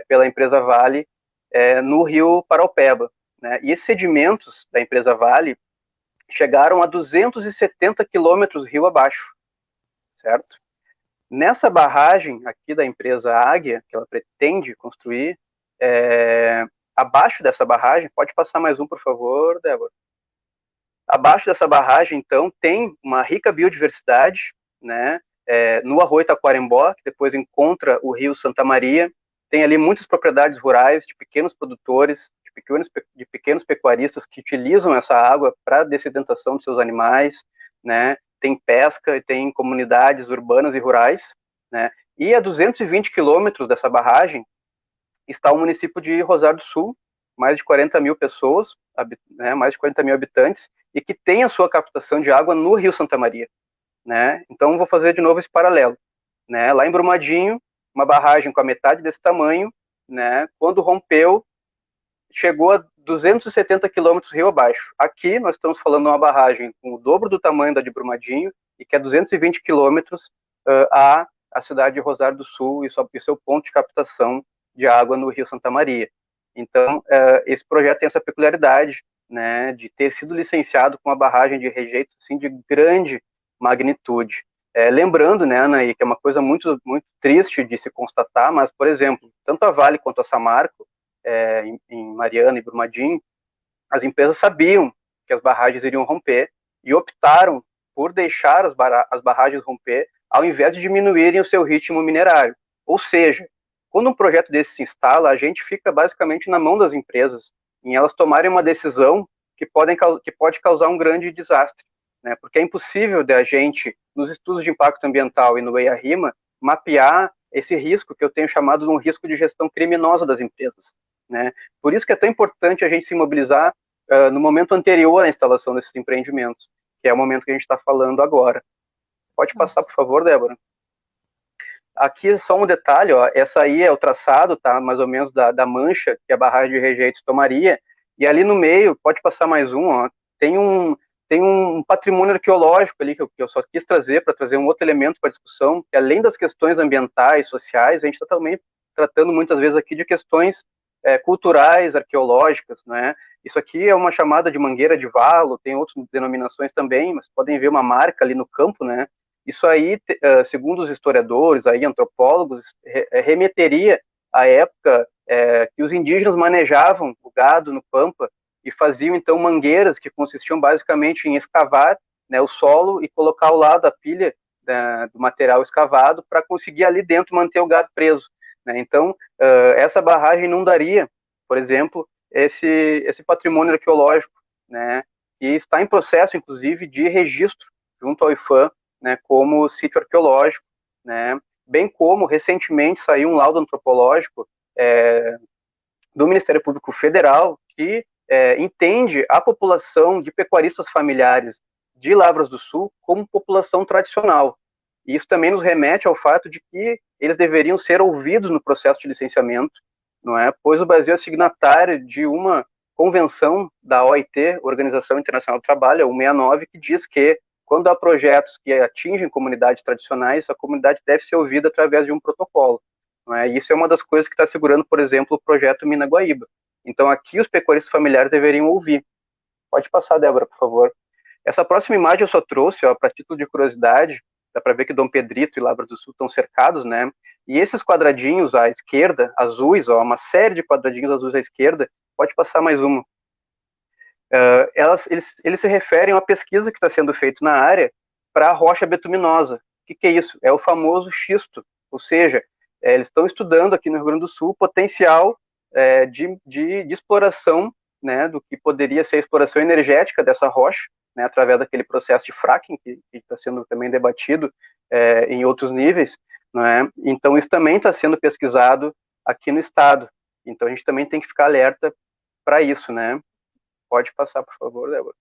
pela empresa Vale no rio Paraupeba, né, e esses sedimentos da empresa Vale chegaram a 270 quilômetros rio abaixo, certo? Nessa barragem aqui da empresa Águia, que ela pretende construir, abaixo dessa barragem, pode passar mais um, por favor, Débora. Abaixo dessa barragem, então, tem uma rica biodiversidade, né? No Arroio Taquarembó, que depois encontra o rio Santa Maria, tem ali muitas propriedades rurais de pequenos produtores, de pequenos pecuaristas que utilizam essa água para a dessedentação de seus animais, né? Tem pesca, tem comunidades urbanas e rurais, né? E a 220 quilômetros dessa barragem está o município de Rosário do Sul, mais de 40 mil pessoas, né, mais de 40 mil habitantes, e que tem a sua captação de água no Rio Santa Maria, né? Então vou fazer de novo esse paralelo, né? Lá em Brumadinho, uma barragem com a metade desse tamanho, né? Quando rompeu, chegou a 270 quilômetros rio abaixo. Aqui nós estamos falando de uma barragem com o dobro do tamanho da de Brumadinho e que é 220 quilômetros a cidade de Rosário do Sul e seu ponto de captação de água no Rio Santa Maria. Então, esse projeto tem essa peculiaridade, né, de ter sido licenciado com uma barragem de rejeito assim, de grande magnitude. Lembrando, né, Anaí, que é uma coisa muito, muito triste de se constatar, mas, por exemplo, tanto a Vale quanto a Samarco, em Mariana e Brumadinho, as empresas sabiam que as barragens iriam romper, e optaram por deixar as barragens romper, ao invés de diminuírem o seu ritmo minerário. Ou seja, quando um projeto desse se instala, a gente fica basicamente na mão das empresas, em elas tomarem uma decisão que pode causar um grande desastre, né? Porque é impossível da gente, nos estudos de impacto ambiental e no EIA-RIMA, mapear esse risco que eu tenho chamado de um risco de gestão criminosa das empresas, né? Por isso que é tão importante a gente se mobilizar no momento anterior à instalação desses empreendimentos, que é o momento que a gente está falando agora. Pode passar, por favor, Débora. Aqui só um detalhe, ó, essa aí é o traçado, tá, mais ou menos da mancha que a barragem de rejeitos tomaria, e ali no meio, pode passar mais um, ó, tem um patrimônio arqueológico ali que eu só quis trazer para trazer um outro elemento para a discussão, que além das questões ambientais, sociais, a gente está também tratando muitas vezes aqui de questões culturais, arqueológicas, né? Isso aqui é uma chamada de mangueira de valo, tem outras denominações também, mas podem ver uma marca ali no campo, né? Isso aí, segundo os historiadores, aí, antropólogos, remeteria à época que os indígenas manejavam o gado no Pampa e faziam, então, mangueiras que consistiam basicamente em escavar, né, o solo e colocar ao lado a pilha do material escavado para conseguir ali dentro manter o gado preso, né? Então, essa barragem não daria, por exemplo, esse patrimônio arqueológico, né, que está em processo, inclusive, de registro junto ao IFAM, né, como sítio arqueológico, né, bem como recentemente saiu um laudo antropológico do Ministério Público Federal que entende a população de pecuaristas familiares de Lavras do Sul como população tradicional. E isso também nos remete ao fato de que eles deveriam ser ouvidos no processo de licenciamento, não é? Pois o Brasil é signatário de uma convenção da OIT, Organização Internacional do Trabalho, a 169, que diz que quando há projetos que atingem comunidades tradicionais, a comunidade deve ser ouvida através de um protocolo. Não é? Isso é uma das coisas que está segurando, por exemplo, o projeto Mina Guaíba. Então, aqui os pecuaristas familiares deveriam ouvir. Pode passar, Débora, por favor. Essa próxima imagem eu só trouxe para título de curiosidade, dá para ver que Dom Pedrito e Lavras do Sul estão cercados, né? E esses quadradinhos à esquerda, azuis, uma série de quadradinhos azuis à esquerda, pode passar mais uma. Eles se referem a uma pesquisa que está sendo feita na área para a rocha betuminosa. O que é isso? É o famoso xisto, ou seja, eles estão estudando aqui no Rio Grande do Sul o potencial de exploração, né, do que poderia ser a exploração energética dessa rocha, né, através daquele processo de fracking que está sendo também debatido em outros níveis, não é? Então isso também está sendo pesquisado aqui no estado. Então a gente também tem que ficar alerta para isso, né? Pode passar, por favor, Débora.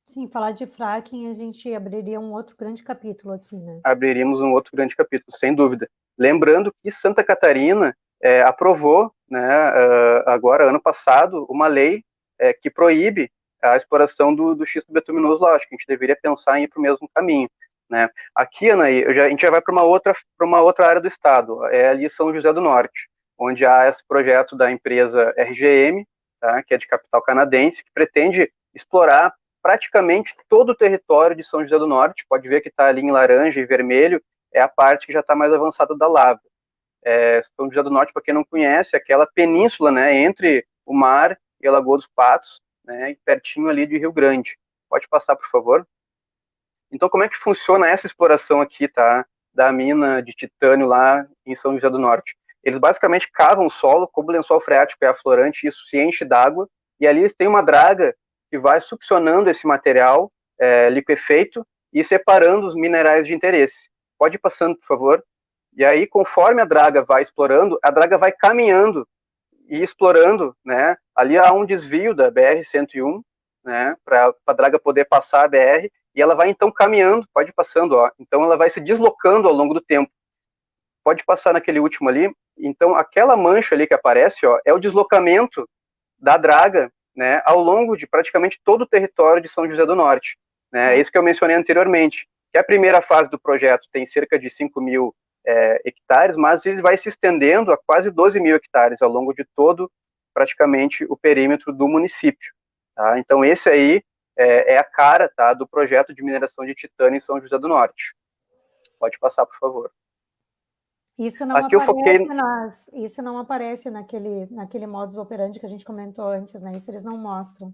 Sim, falar de fracking, a gente abriria um outro grande capítulo aqui, né? Abriríamos um outro grande capítulo, sem dúvida. Lembrando que Santa Catarina aprovou, né, agora, ano passado, uma lei que proíbe a exploração do xisto betuminoso lá. Acho que a gente deveria pensar em ir para o mesmo caminho, né? Aqui, Anaí, a gente já vai para uma outra área do estado, ali São José do Norte, onde há esse projeto da empresa RGM, tá, que é de capital canadense, que pretende explorar praticamente todo o território de São José do Norte. Pode ver que está ali em laranja e vermelho, é a parte que já está mais avançada da lavra. São José do Norte, para quem não conhece, é aquela península, né, entre o mar e a Lagoa dos Patos, né, pertinho ali de Rio Grande. Pode passar, por favor. Então, como é que funciona essa exploração aqui, tá, da mina de titânio lá em São José do Norte? Eles basicamente cavam o solo, como o lençol freático é aflorante, isso se enche d'água, e ali eles têm uma draga que vai succionando esse material liquefeito e separando os minerais de interesse. Pode ir passando, por favor. E aí, conforme a draga vai explorando, a draga vai caminhando e explorando, né? Ali há um desvio da BR-101, né? Para a draga poder passar a BR, e ela vai então caminhando, pode ir passando, ó. Então ela vai se deslocando ao longo do tempo. Pode passar naquele último ali. Então aquela mancha ali que aparece, ó, é o deslocamento da draga, né, ao longo de praticamente todo o território de São José do Norte, né? É isso que eu mencionei anteriormente, que a primeira fase do projeto tem cerca de 5.000 hectares, mas ele vai se estendendo a quase 12.000 hectares ao longo de todo, praticamente, o perímetro do município. Tá? Então, esse aí é a cara, tá, do projeto de mineração de titânio em São José do Norte. Pode passar, por favor. Isso não Aqui eu foquei... isso não aparece naquele modus operandi que a gente comentou antes, né? Isso eles não mostram.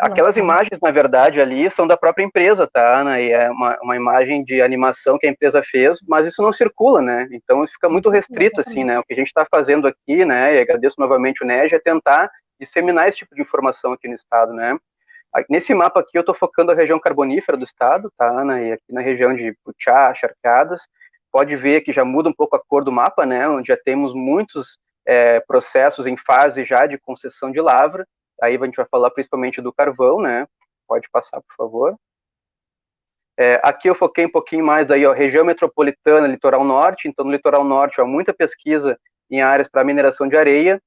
Aquelas imagens, na verdade, ali são da própria empresa, tá, Ana? E é uma imagem de animação que a empresa fez, mas isso não circula, né? Então isso fica muito restrito, assim, né? O que a gente está fazendo aqui, né? E agradeço novamente o NEG, é tentar disseminar esse tipo de informação aqui no estado, né? Nesse mapa aqui eu estou focando a região carbonífera do estado, tá, Ana? E aqui na região de Butiá, Charquadas, pode ver que já muda um pouco a cor do mapa, né? Onde já temos muitos processos em fase já de concessão de lavra. Aí a gente vai falar principalmente do carvão, né? Pode passar, por favor. Aqui eu foquei um pouquinho mais aí, ó, região metropolitana, litoral norte. Então, no litoral norte, ó, muita pesquisa em áreas para mineração de areia.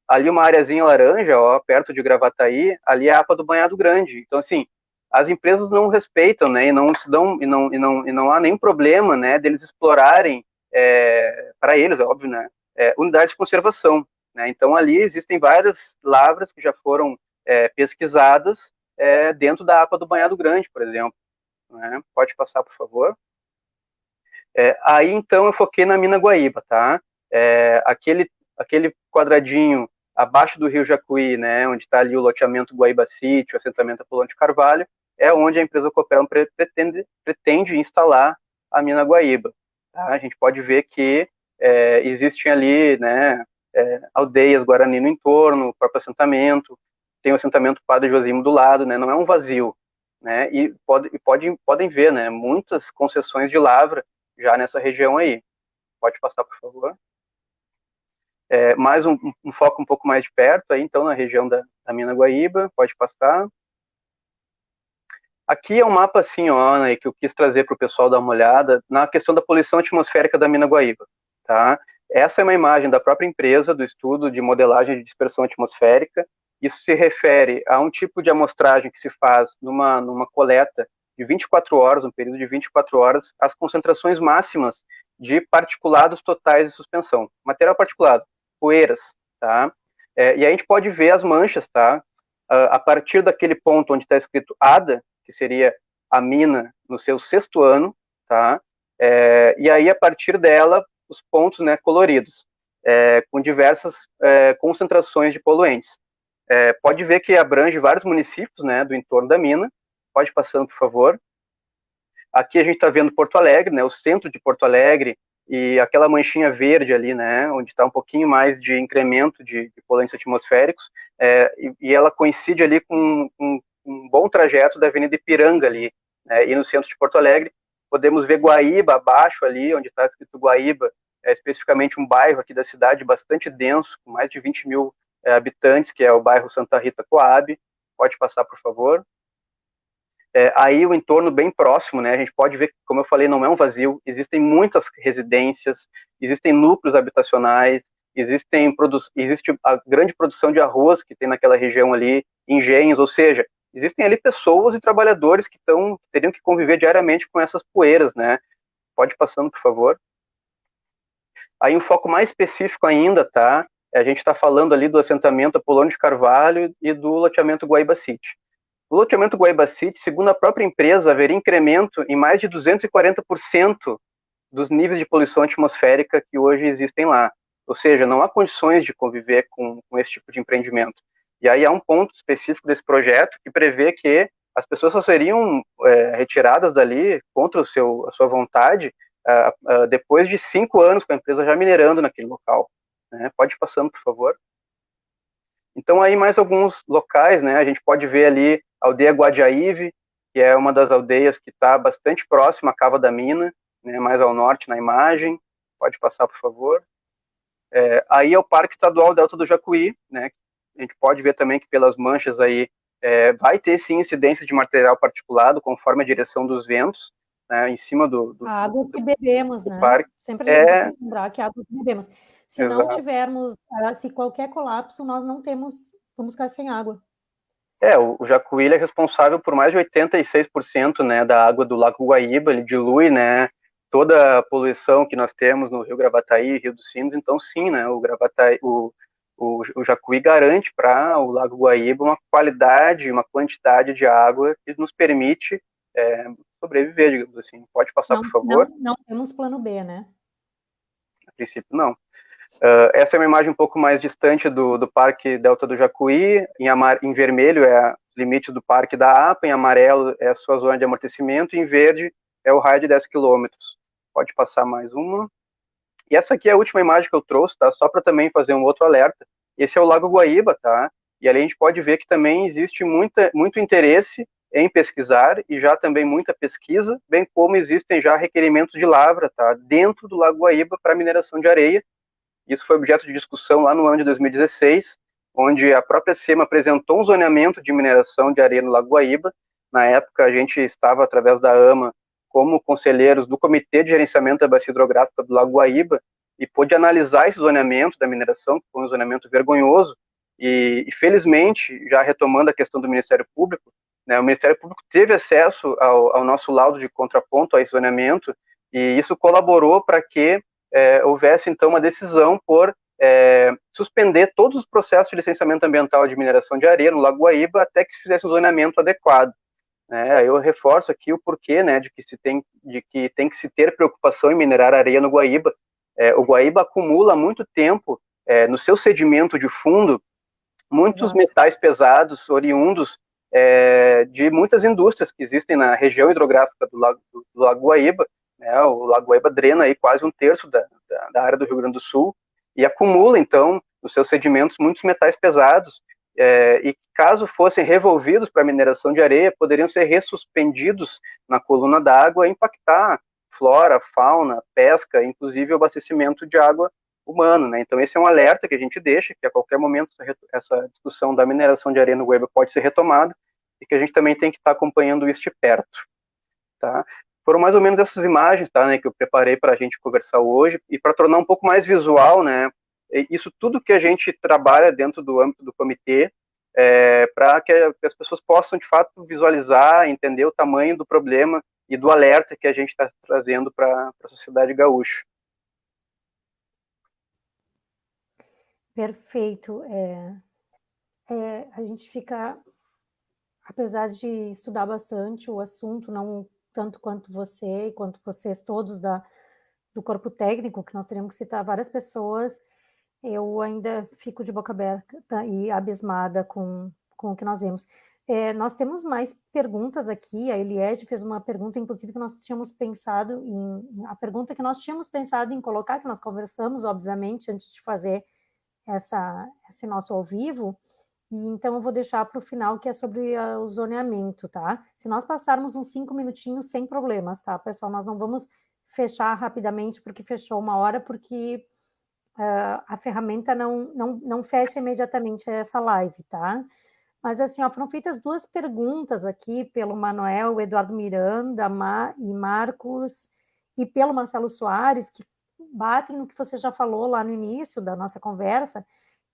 Ali uma areazinha laranja, ó, perto de Gravataí, ali é a APA do Banhado Grande. Então, assim, as empresas não respeitam, né? E não se dão, e não há nenhum problema, né? Deles explorarem, para eles, é óbvio, né? Unidades de conservação. Né? Então, ali existem várias lavras que já foram pesquisadas dentro da APA do Banhado Grande, por exemplo. Né? Pode passar, por favor. Aí, então, eu foquei na mina Guaíba, tá? Aquele quadradinho abaixo do rio Jacuí, né, onde está ali o loteamento Guaíba City, o assentamento Apolônio de Carvalho, é onde a empresa Copel pretende instalar a mina Guaíba. Tá? A gente pode ver que existem ali, né, aldeias Guarani no entorno, o próprio assentamento, tem o assentamento Padre Josimo do lado, né, não é um vazio. Né, e podem ver, né, muitas concessões de lavra já nessa região aí. Pode passar, por favor. Mais um foco um pouco mais de perto, aí, então, na região da mina Guaíba. Pode passar. Aqui é um mapa assim, ó, né, que eu quis trazer para o pessoal dar uma olhada na questão da poluição atmosférica da mina Guaíba. Tá? Essa é uma imagem da própria empresa, do estudo de modelagem de dispersão atmosférica. Isso se refere a um tipo de amostragem que se faz numa coleta de 24 horas, um período de 24 horas, as concentrações máximas de particulados totais de suspensão. Material particulado, poeiras, tá? E aí a gente pode ver as manchas, tá? A partir daquele ponto onde está escrito ADA, que seria a mina no seu 6º ano, tá? E aí, a partir dela, os pontos, né, coloridos, com diversas concentrações de poluentes. Pode ver que abrange vários municípios, né, do entorno da mina. Pode passando, por favor. Aqui a gente está vendo Porto Alegre, né, o centro de Porto Alegre, e aquela manchinha verde ali, né, onde está um pouquinho mais de incremento de poluentes atmosféricos, e ela coincide ali com um bom trajeto da Avenida Ipiranga ali, né, e no centro de Porto Alegre podemos ver Guaíba abaixo ali, onde está escrito Guaíba, especificamente um bairro aqui da cidade bastante denso, com mais de 20 mil habitantes, que é o bairro Santa Rita Coab. Pode passar, por favor. Aí o entorno bem próximo, né, a gente pode ver que, como eu falei, não é um vazio, existem muitas residências, existem núcleos habitacionais, existe a grande produção de arroz que tem naquela região ali, engenhos, ou seja, existem ali pessoas e trabalhadores que teriam que conviver diariamente com essas poeiras, né. Pode passando, por favor. Aí um foco mais específico ainda, tá, a gente está falando ali do assentamento Apolônio de Carvalho e do loteamento Guaíba City. O loteamento Guaíba City, segundo a própria empresa, haveria incremento em mais de 240% dos níveis de poluição atmosférica que hoje existem lá. Ou seja, não há condições de conviver com esse tipo de empreendimento. E aí há um ponto específico desse projeto que prevê que as pessoas só seriam retiradas dali contra a sua vontade depois de 5 anos com a empresa já minerando naquele local. Né? Pode ir passando, por favor. Então, aí mais alguns locais, né? A gente pode ver ali a aldeia Guadiaíve, que é uma das aldeias que está bastante próxima à Cava da Mina, né? Mais ao norte na imagem. Pode passar, por favor. Aí é o Parque Estadual Delta do Jacuí, né? A gente pode ver também que pelas manchas aí vai ter sim incidência de material particulado conforme a direção dos ventos, né? Em cima A água que bebemos, né? parque. Sempre lembrar que é a água que bebemos. Se Exato. não tivermos, se qualquer colapso, nós não temos, vamos ficar sem água. O Jacuí é responsável por mais de 86%, né, da água do Lago Guaíba, ele dilui, né, toda a poluição que nós temos no Rio Gravataí, Rio dos Sinos. Então sim, né, o Jacuí garante para o Lago Guaíba uma qualidade, uma quantidade de água que nos permite sobreviver, digamos assim. Pode passar, por favor. Não temos plano B, né? A princípio, não. Essa é uma imagem um pouco mais distante do Parque Delta do Jacuí. Em vermelho é os limites do Parque da APA, em amarelo é a sua zona de amortecimento, e em verde é o raio de 10 quilômetros. Pode passar mais uma. E essa aqui é a última imagem que eu trouxe, tá? Só para também fazer um outro alerta. Esse é o Lago Guaíba, tá? E ali a gente pode ver que também existe muito interesse em pesquisar e já também muita pesquisa, bem como existem já requerimentos de lavra, tá? Dentro do Lago Guaíba para mineração de areia. Isso foi objeto de discussão lá no ano de 2016, onde a própria SEMA apresentou um zoneamento de mineração de areia no Lago Guaíba. Na época, a gente estava, através da AMA, como conselheiros do Comitê de Gerenciamento da Bacia Hidrográfica do Lago Guaíba, e pôde analisar esse zoneamento da mineração, que foi um zoneamento vergonhoso, e felizmente, já retomando a questão do Ministério Público, né, o Ministério Público teve acesso ao nosso laudo de contraponto a esse zoneamento, e isso colaborou para que houvesse, então, uma decisão por suspender todos os processos de licenciamento ambiental de mineração de areia no Lago Guaíba até que se fizesse um zoneamento adequado. Eu reforço aqui o porquê, né, de que tem que se ter preocupação em minerar areia no Guaíba. O Guaíba acumula há muito tempo, no seu sedimento de fundo, muitos metais pesados oriundos de muitas indústrias que existem na região hidrográfica do Lago Guaíba. O Lago Guaíba drena aí quase um terço da área do Rio Grande do Sul e acumula, então, nos seus sedimentos muitos metais pesados, e caso fossem revolvidos para mineração de areia, poderiam ser ressuspendidos na coluna d'água e impactar flora, fauna, pesca, inclusive o abastecimento de água humano, né? Então esse é um alerta que a gente deixa, que a qualquer momento essa discussão da mineração de areia no Guaíba pode ser retomada e que a gente também tem que estar acompanhando isso de perto, tá? Foram mais ou menos essas imagens, tá, né, que eu preparei para a gente conversar hoje, e para tornar um pouco mais visual, né, isso tudo que a gente trabalha dentro do âmbito do comitê, para que as pessoas possam, de fato, visualizar, entender o tamanho do problema e do alerta que a gente está trazendo para a sociedade gaúcha. Perfeito. A gente fica, apesar de estudar bastante o assunto, não tanto quanto você e quanto vocês todos do corpo técnico, que nós teríamos que citar várias pessoas, eu ainda fico de boca aberta e abismada com o que nós vemos. Nós temos mais perguntas aqui. A Eliette fez uma pergunta, inclusive, que nós tínhamos pensado a pergunta que nós tínhamos pensado em colocar, que nós conversamos, obviamente, antes de fazer esse nosso ao vivo, e então eu vou deixar para o final, que é sobre o zoneamento, tá? Se nós passarmos uns 5 minutinhos, sem problemas, tá, pessoal? Nós não vamos fechar rapidamente, porque fechou 1 hora, porque a ferramenta não fecha imediatamente essa live, tá? Mas, assim, foram feitas 2 perguntas aqui pelo Manuel, Eduardo Miranda e Marcos, e pelo Marcelo Soares, que batem no que você já falou lá no início da nossa conversa.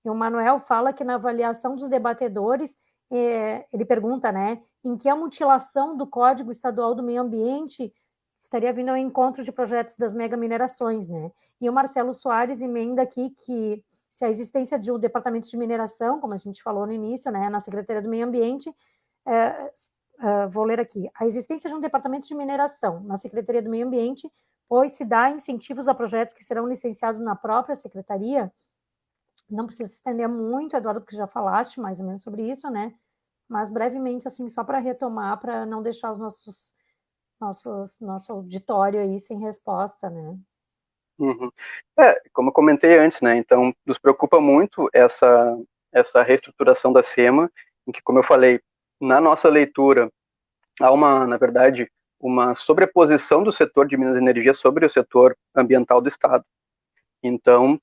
E o Manuel fala que na avaliação dos debatedores, ele pergunta, né, em que a mutilação do Código Estadual do Meio Ambiente estaria vindo ao encontro de projetos das megaminerações, né? E o Marcelo Soares emenda aqui que se a existência de um departamento de mineração, como a gente falou no início, né, na Secretaria do Meio Ambiente, vou ler aqui, a existência de um departamento de mineração na Secretaria do Meio Ambiente, pois se dá incentivos a projetos que serão licenciados na própria Secretaria. Não precisa se estender muito, Eduardo, porque já falaste mais ou menos sobre isso, né? Mas brevemente, assim, só para retomar, para não deixar nosso auditório aí sem resposta, né? Uhum. Como eu comentei antes, né? Então, nos preocupa muito essa reestruturação da SEMA, em que, como eu falei, na nossa leitura, há na verdade, uma sobreposição do setor de Minas e Energia sobre o setor ambiental do Estado. Então,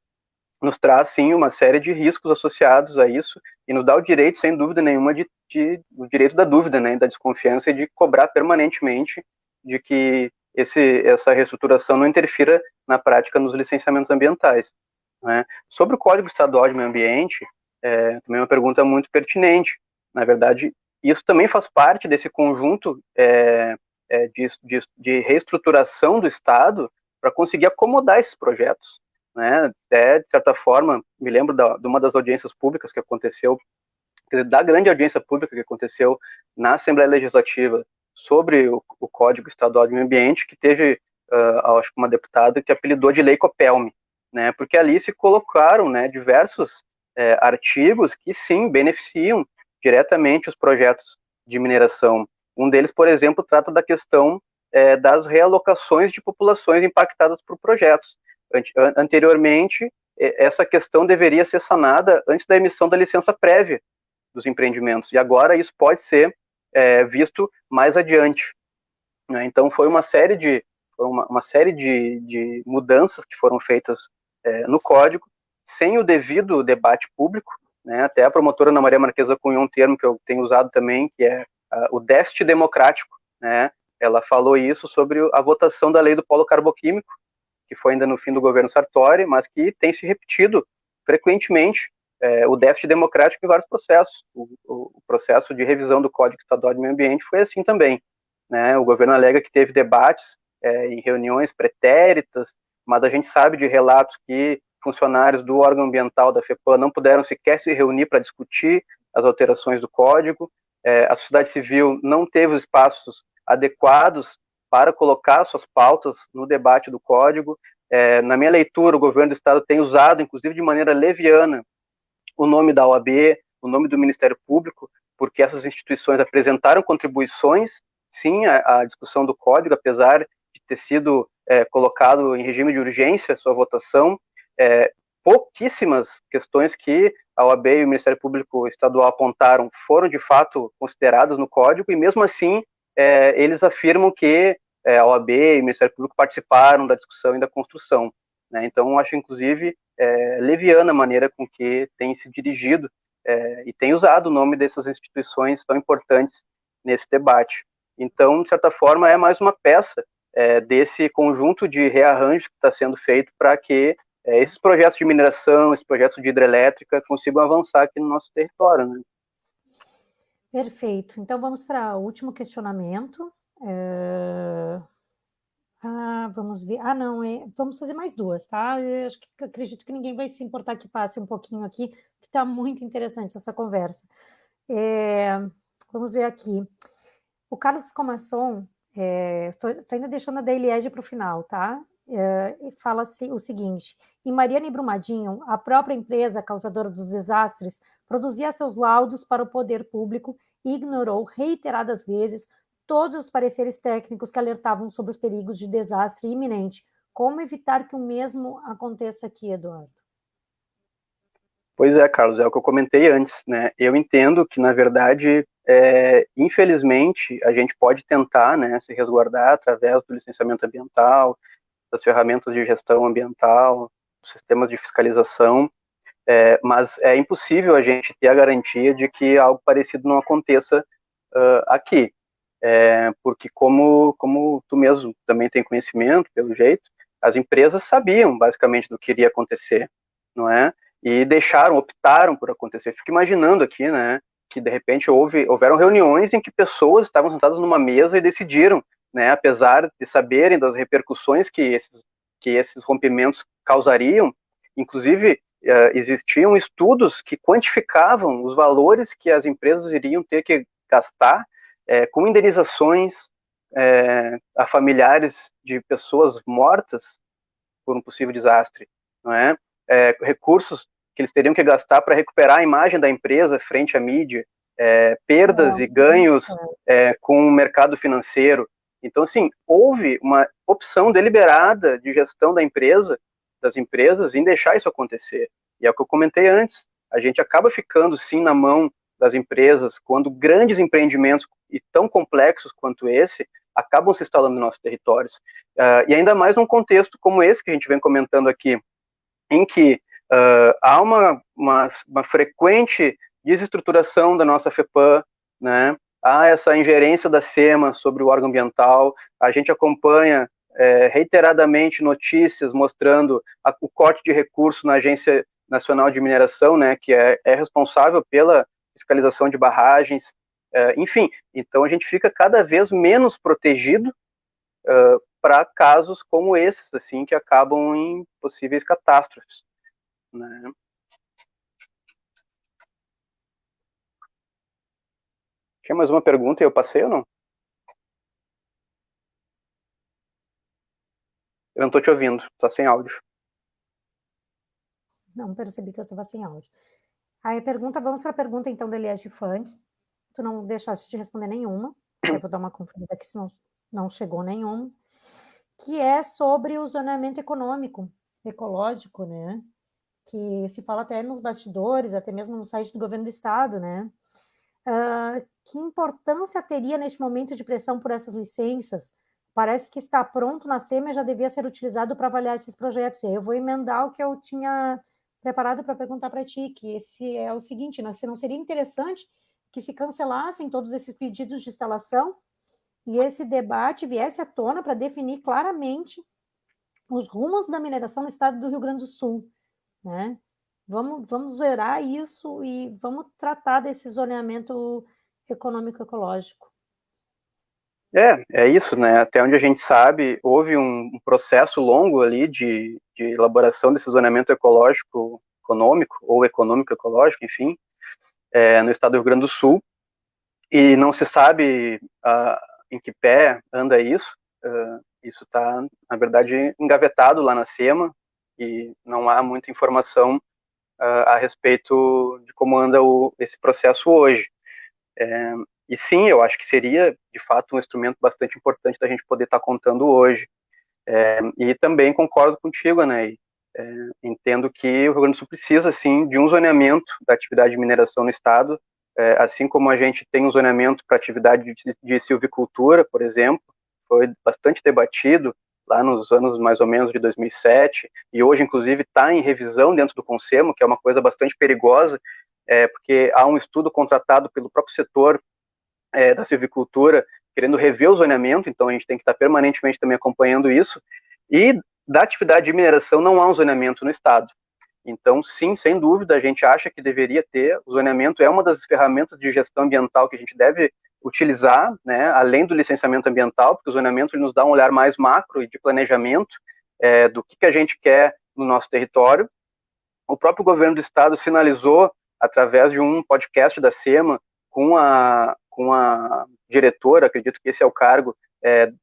nos traz, sim, uma série de riscos associados a isso e nos dá o direito, sem dúvida nenhuma, o direito da dúvida, né, da desconfiança e de cobrar permanentemente de que essa reestruturação não interfira na prática nos licenciamentos ambientais, né. Sobre o Código Estadual de Meio Ambiente, também é uma pergunta muito pertinente. Na verdade, isso também faz parte desse conjunto de reestruturação do Estado para conseguir acomodar esses projetos, né? Até, de certa forma, me lembro de uma das audiências públicas que aconteceu, da grande audiência pública que aconteceu na Assembleia Legislativa sobre o Código Estadual de Meio Ambiente, que teve, acho que uma deputada que apelidou de Lei Copelme, né, porque ali se colocaram, né, diversos artigos que sim beneficiam diretamente os projetos de mineração. Um deles, por exemplo, trata da questão das realocações de populações impactadas por projetos. Anteriormente, essa questão deveria ser sanada antes da emissão da licença prévia dos empreendimentos, e agora isso pode ser visto mais adiante. Né? Então, foi uma série de mudanças que foram feitas no código, sem o devido debate público, né? Até a promotora Ana Maria Marquesa cunhou um termo que eu tenho usado também, que é o déficit democrático, né? Ela falou isso sobre a votação da lei do polo carboquímico, que foi ainda no fim do governo Sartori, mas que tem se repetido frequentemente o déficit democrático em vários processos. O processo de revisão do Código Estadual de Meio Ambiente foi assim também. Né? O governo alega que teve debates em reuniões pretéritas, mas a gente sabe de relatos que funcionários do órgão ambiental da FEPAM não puderam sequer se reunir para discutir as alterações do código. A sociedade civil não teve os espaços adequados para colocar suas pautas no debate do código. Na minha leitura, o governo do estado tem usado, inclusive de maneira leviana, o nome da OAB, o nome do Ministério Público, porque essas instituições apresentaram contribuições, sim, à discussão do código, apesar de ter sido colocado em regime de urgência a sua votação. Pouquíssimas questões que a OAB e o Ministério Público Estadual apontaram foram, de fato, consideradas no código, e mesmo assim, eles afirmam que a OAB e o Ministério Público participaram da discussão e da construção. Né? Então, acho, inclusive, leviana a maneira com que tem se dirigido e tem usado o nome dessas instituições tão importantes nesse debate. Então, de certa forma, é mais uma peça desse conjunto de rearranjo que está sendo feito para que esses projetos de mineração, esses projetos de hidrelétrica consigam avançar aqui no nosso território. Né? Perfeito. Então, vamos para o último questionamento. Vamos ver. Não, vamos fazer mais duas, tá? Eu acredito que ninguém vai se importar que passe um pouquinho aqui, que está muito interessante essa conversa. Vamos ver aqui. O Carlos Comasson, estou ainda deixando a da Eliege para o final, tá? Fala o seguinte: em Mariana e Brumadinho, a própria empresa causadora dos desastres produzia seus laudos para o poder público e ignorou reiteradas vezes todos os pareceres técnicos que alertavam sobre os perigos de desastre iminente. Como evitar que o mesmo aconteça aqui, Eduardo? Pois é, Carlos, é o que eu comentei antes, né? Eu entendo que, na verdade, infelizmente, a gente pode tentar, né, se resguardar através do licenciamento ambiental, das ferramentas de gestão ambiental, dos sistemas de fiscalização, mas é impossível a gente ter a garantia de que algo parecido não aconteça aqui. Porque como tu mesmo também tem conhecimento, pelo jeito, as empresas sabiam basicamente do que iria acontecer, não é? E optaram por acontecer. Fico imaginando aqui, né, que de repente houveram reuniões em que pessoas estavam sentadas numa mesa e decidiram, né, apesar de saberem das repercussões que esses rompimentos causariam, inclusive existiam estudos que quantificavam os valores que as empresas iriam ter que gastar com indenizações a familiares de pessoas mortas por um possível desastre, não é? Recursos que eles teriam que gastar para recuperar a imagem da empresa frente à mídia, perdas e ganhos com o mercado financeiro. Então, assim, houve uma opção deliberada de gestão das empresas, em deixar isso acontecer. E é o que eu comentei antes, a gente acaba ficando, sim, na mão das empresas quando grandes empreendimentos e tão complexos quanto esse acabam se instalando em nossos territórios. E ainda mais num contexto como esse que a gente vem comentando aqui, em que há uma frequente desestruturação da nossa FEPAM, né? Há essa ingerência da SEMA sobre o órgão ambiental, a gente acompanha reiteradamente notícias mostrando o corte de recursos na Agência Nacional de Mineração, né, que é responsável pela fiscalização de barragens, enfim, então a gente fica cada vez menos protegido para casos como esses, assim, que acabam em possíveis catástrofes. Né? Tinha mais uma pergunta e eu passei ou não? Eu não estou te ouvindo, está sem áudio. Não percebi que eu estava sem áudio. Aí vamos para a pergunta então da Eliette Fante. Tu não deixaste de responder nenhuma. Eu vou dar uma conferida aqui se não chegou nenhuma. Que é sobre o zoneamento econômico, ecológico, né? Que se fala até nos bastidores, até mesmo no site do governo do estado, né? Que importância teria neste momento de pressão por essas licenças? Parece que está pronto na SEMA e já devia ser utilizado para avaliar esses projetos. E aí eu vou emendar o que eu tinha preparado para perguntar para ti, que esse é o seguinte, né? Se não seria interessante que se cancelassem todos esses pedidos de instalação e esse debate viesse à tona para definir claramente os rumos da mineração no estado do Rio Grande do Sul, né? Vamos zerar isso e vamos tratar desse zoneamento econômico ecológico. É isso, né? Até onde a gente sabe, houve um processo longo ali de elaboração desse zoneamento ecológico econômico, ou econômico ecológico, enfim, no estado do Rio Grande do Sul, e não se sabe em que pé anda isso. Isso está, na verdade, engavetado lá na SEMA, e não há muita informação a respeito de como anda esse processo hoje. E sim, eu acho que seria, de fato, um instrumento bastante importante da gente poder estar contando hoje. E também concordo contigo, Anaí. Entendo que o Rio Grande do Sul precisa, sim, de um zoneamento da atividade de mineração no estado, assim como a gente tem um zoneamento para atividade de silvicultura, por exemplo, foi bastante debatido lá nos anos mais ou menos de 2007, e hoje, inclusive, está em revisão dentro do Consemo, que é uma coisa bastante perigosa, porque há um estudo contratado pelo próprio setor da silvicultura, querendo rever o zoneamento, então a gente tem que estar permanentemente também acompanhando isso, e da atividade de mineração não há um zoneamento no estado. Então, sim, sem dúvida, a gente acha que deveria ter, o zoneamento é uma das ferramentas de gestão ambiental que a gente deve utilizar, né, além do licenciamento ambiental, porque o zoneamento nos dá um olhar mais macro e de planejamento do que a gente quer no nosso território. O próprio governo do estado sinalizou, através de um podcast da SEMA, com a diretora, acredito que esse é o cargo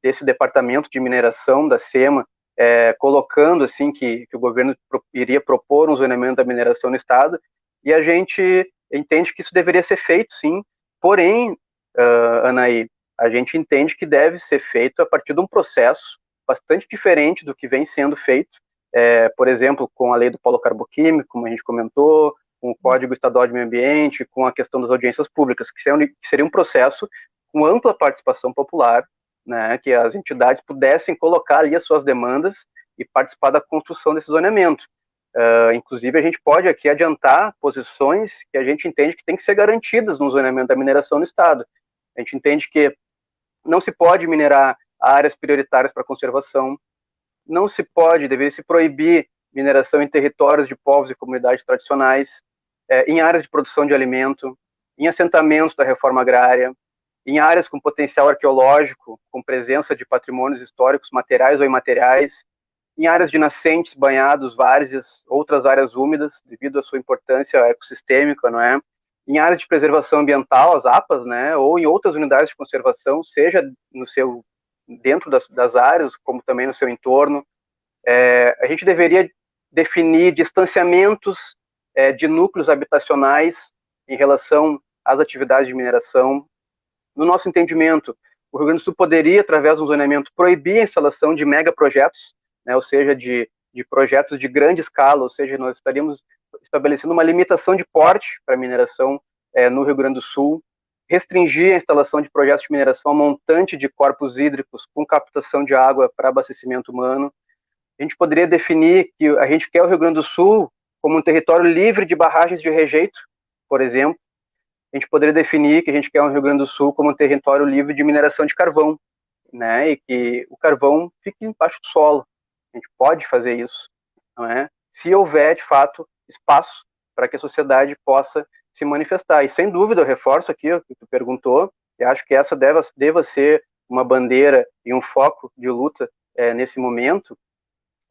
desse departamento de mineração da SEMA, colocando assim que o governo iria propor um zoneamento da mineração no estado, e a gente entende que isso deveria ser feito, sim, porém, Anaí, a gente entende que deve ser feito a partir de um processo bastante diferente do que vem sendo feito, por exemplo, com a lei do polo carboquímico, como a gente comentou, com o Código Estadual de Meio Ambiente, com a questão das audiências públicas, que seria um processo com ampla participação popular, né, que as entidades pudessem colocar ali as suas demandas e participar da construção desse zoneamento. Inclusive, a gente pode aqui adiantar posições que a gente entende que tem que ser garantidas no zoneamento da mineração no estado. A gente entende que não se pode minerar áreas prioritárias para conservação, não se pode, deveria se proibir mineração em territórios de povos e comunidades tradicionais, em áreas de produção de alimento, em assentamentos da reforma agrária, em áreas com potencial arqueológico, com presença de patrimônios históricos materiais ou imateriais, em áreas de nascentes, banhados, várzeas, outras áreas úmidas, devido à sua importância ecossistêmica, não é? Em áreas de preservação ambiental, as APAs, né? Ou em outras unidades de conservação, seja dentro das áreas, como também no seu entorno. A gente deveria definir distanciamentos de núcleos habitacionais em relação às atividades de mineração. No nosso entendimento, o Rio Grande do Sul poderia, através de um zoneamento, proibir a instalação de megaprojetos, né, ou seja, de projetos de grande escala, ou seja, nós estaríamos estabelecendo uma limitação de porte para a mineração no Rio Grande do Sul, restringir a instalação de projetos de mineração a montante de corpos hídricos com captação de água para abastecimento humano. A gente poderia definir que a gente quer o Rio Grande do Sul como um território livre de barragens de rejeito, por exemplo. A gente poderia definir que a gente quer o Rio Grande do Sul como um território livre de mineração de carvão, né? E que o carvão fique embaixo do solo. A gente pode fazer isso, não é? Se houver, de fato, espaço para que a sociedade possa se manifestar. E, sem dúvida, eu reforço aqui o que tu perguntou, e acho que essa deva ser uma bandeira e um foco de luta nesse momento,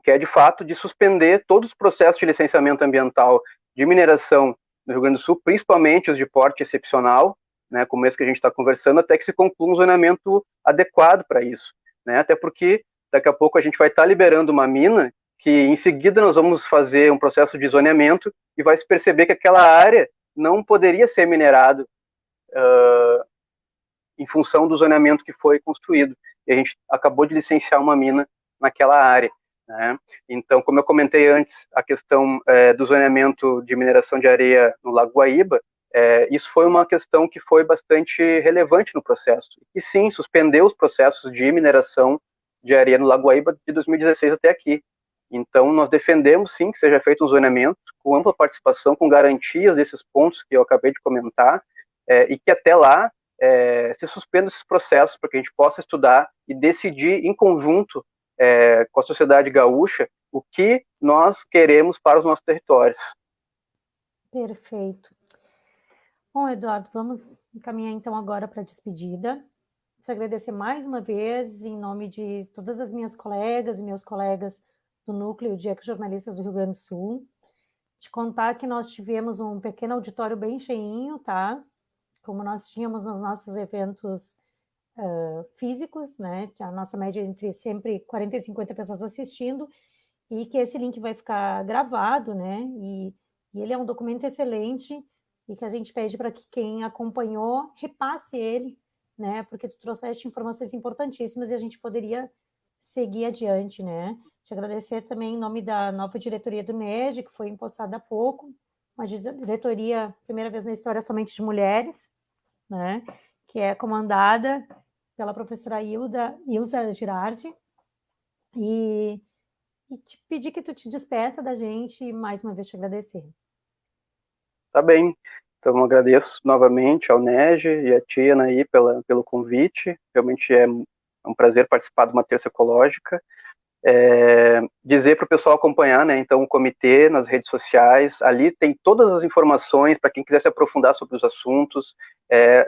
que é, de fato, de suspender todos os processos de licenciamento ambiental de mineração no Rio Grande do Sul, principalmente os de porte excepcional, né, como esse que a gente está conversando, até que se conclua um zoneamento adequado para isso, né, até porque daqui a pouco a gente vai estar liberando uma mina que em seguida nós vamos fazer um processo de zoneamento e vai se perceber que aquela área não poderia ser minerado em função do zoneamento que foi construído. E a gente acabou de licenciar uma mina naquela área. Né? Então, como eu comentei antes, a questão do zoneamento de mineração de areia no Lago Guaíba, isso foi uma questão que foi bastante relevante no processo. E sim, suspendeu os processos de mineração de areia no Lago Guaíba de 2016 até aqui. Então, nós defendemos, sim, que seja feito um zoneamento com ampla participação, com garantias desses pontos que eu acabei de comentar, e que até lá se suspenda esses processos para que a gente possa estudar e decidir em conjunto com a sociedade gaúcha o que nós queremos para os nossos territórios. Perfeito. Bom, Eduardo, vamos encaminhar então agora para a despedida. Te agradecer mais uma vez em nome de todas as minhas colegas e meus colegas do Núcleo de Ecojornalistas do Rio Grande do Sul. Te contar que nós tivemos um pequeno auditório bem cheinho, tá? Como nós tínhamos nos nossos eventos físicos, né? A nossa média é entre sempre 40 e 50 pessoas assistindo, e que esse link vai ficar gravado, né? E ele é um documento excelente e que a gente pede para que quem acompanhou repasse ele, né? Porque tu trouxeste informações importantíssimas e a gente poderia seguir adiante, né? Te agradecer também em nome da nova diretoria do NED, que foi empossada há pouco, uma diretoria, primeira vez na história, somente de mulheres, né? Que é comandada pela professora Ilza Girardi, e te pedir que tu te despeça da gente e mais uma vez te agradecer. Tá bem. Então, eu agradeço novamente ao NEG e a tia Anaí pelo convite. Realmente é um prazer participar de uma terça ecológica. Dizer para o pessoal acompanhar, né? Então, o comitê nas redes sociais, ali tem todas as informações para quem quiser se aprofundar sobre os assuntos.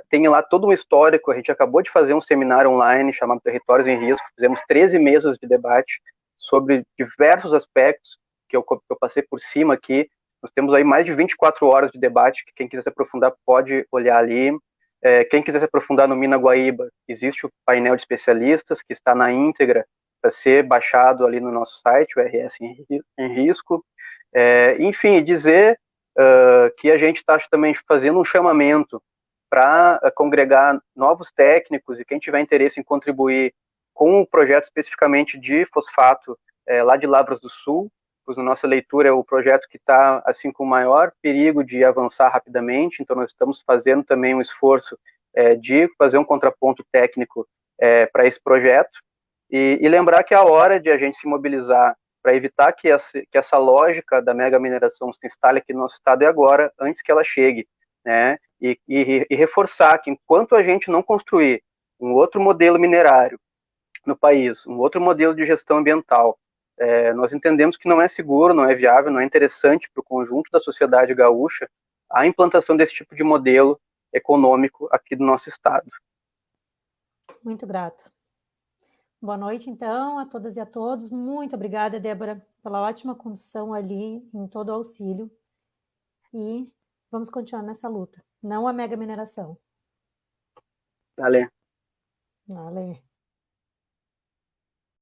Tem lá todo um histórico. A gente acabou de fazer um seminário online chamado Territórios em Risco. Fizemos 13 mesas de debate sobre diversos aspectos que eu passei por cima aqui. Nós temos aí mais de 24 horas de debate, que quem quiser se aprofundar pode olhar ali. Quem quiser se aprofundar no Mina Guaíba, existe o painel de especialistas, que está na íntegra para ser baixado ali no nosso site, o RS em Risco. Enfim, dizer que a gente está também fazendo um chamamento para congregar novos técnicos e quem tiver interesse em contribuir com o projeto especificamente de fosfato lá de Lavras do Sul, pois na nossa leitura é o projeto que está assim com o maior perigo de avançar rapidamente, então nós estamos fazendo também um esforço de fazer um contraponto técnico para esse projeto, e lembrar que é a hora de a gente se mobilizar para evitar que essa lógica da mega mineração se instale aqui no nosso estado agora, antes que ela chegue, né? E reforçar que enquanto a gente não construir um outro modelo minerário no país, um outro modelo de gestão ambiental, nós entendemos que não é seguro, não é viável, não é interessante para o conjunto da sociedade gaúcha a implantação desse tipo de modelo econômico aqui do nosso estado. Muito grata. Boa noite, então, a todas e a todos. Muito obrigada, Débora, pela ótima condução ali, em todo o auxílio. E vamos continuar nessa luta. Não a mega mineração. Valeu. Valeu.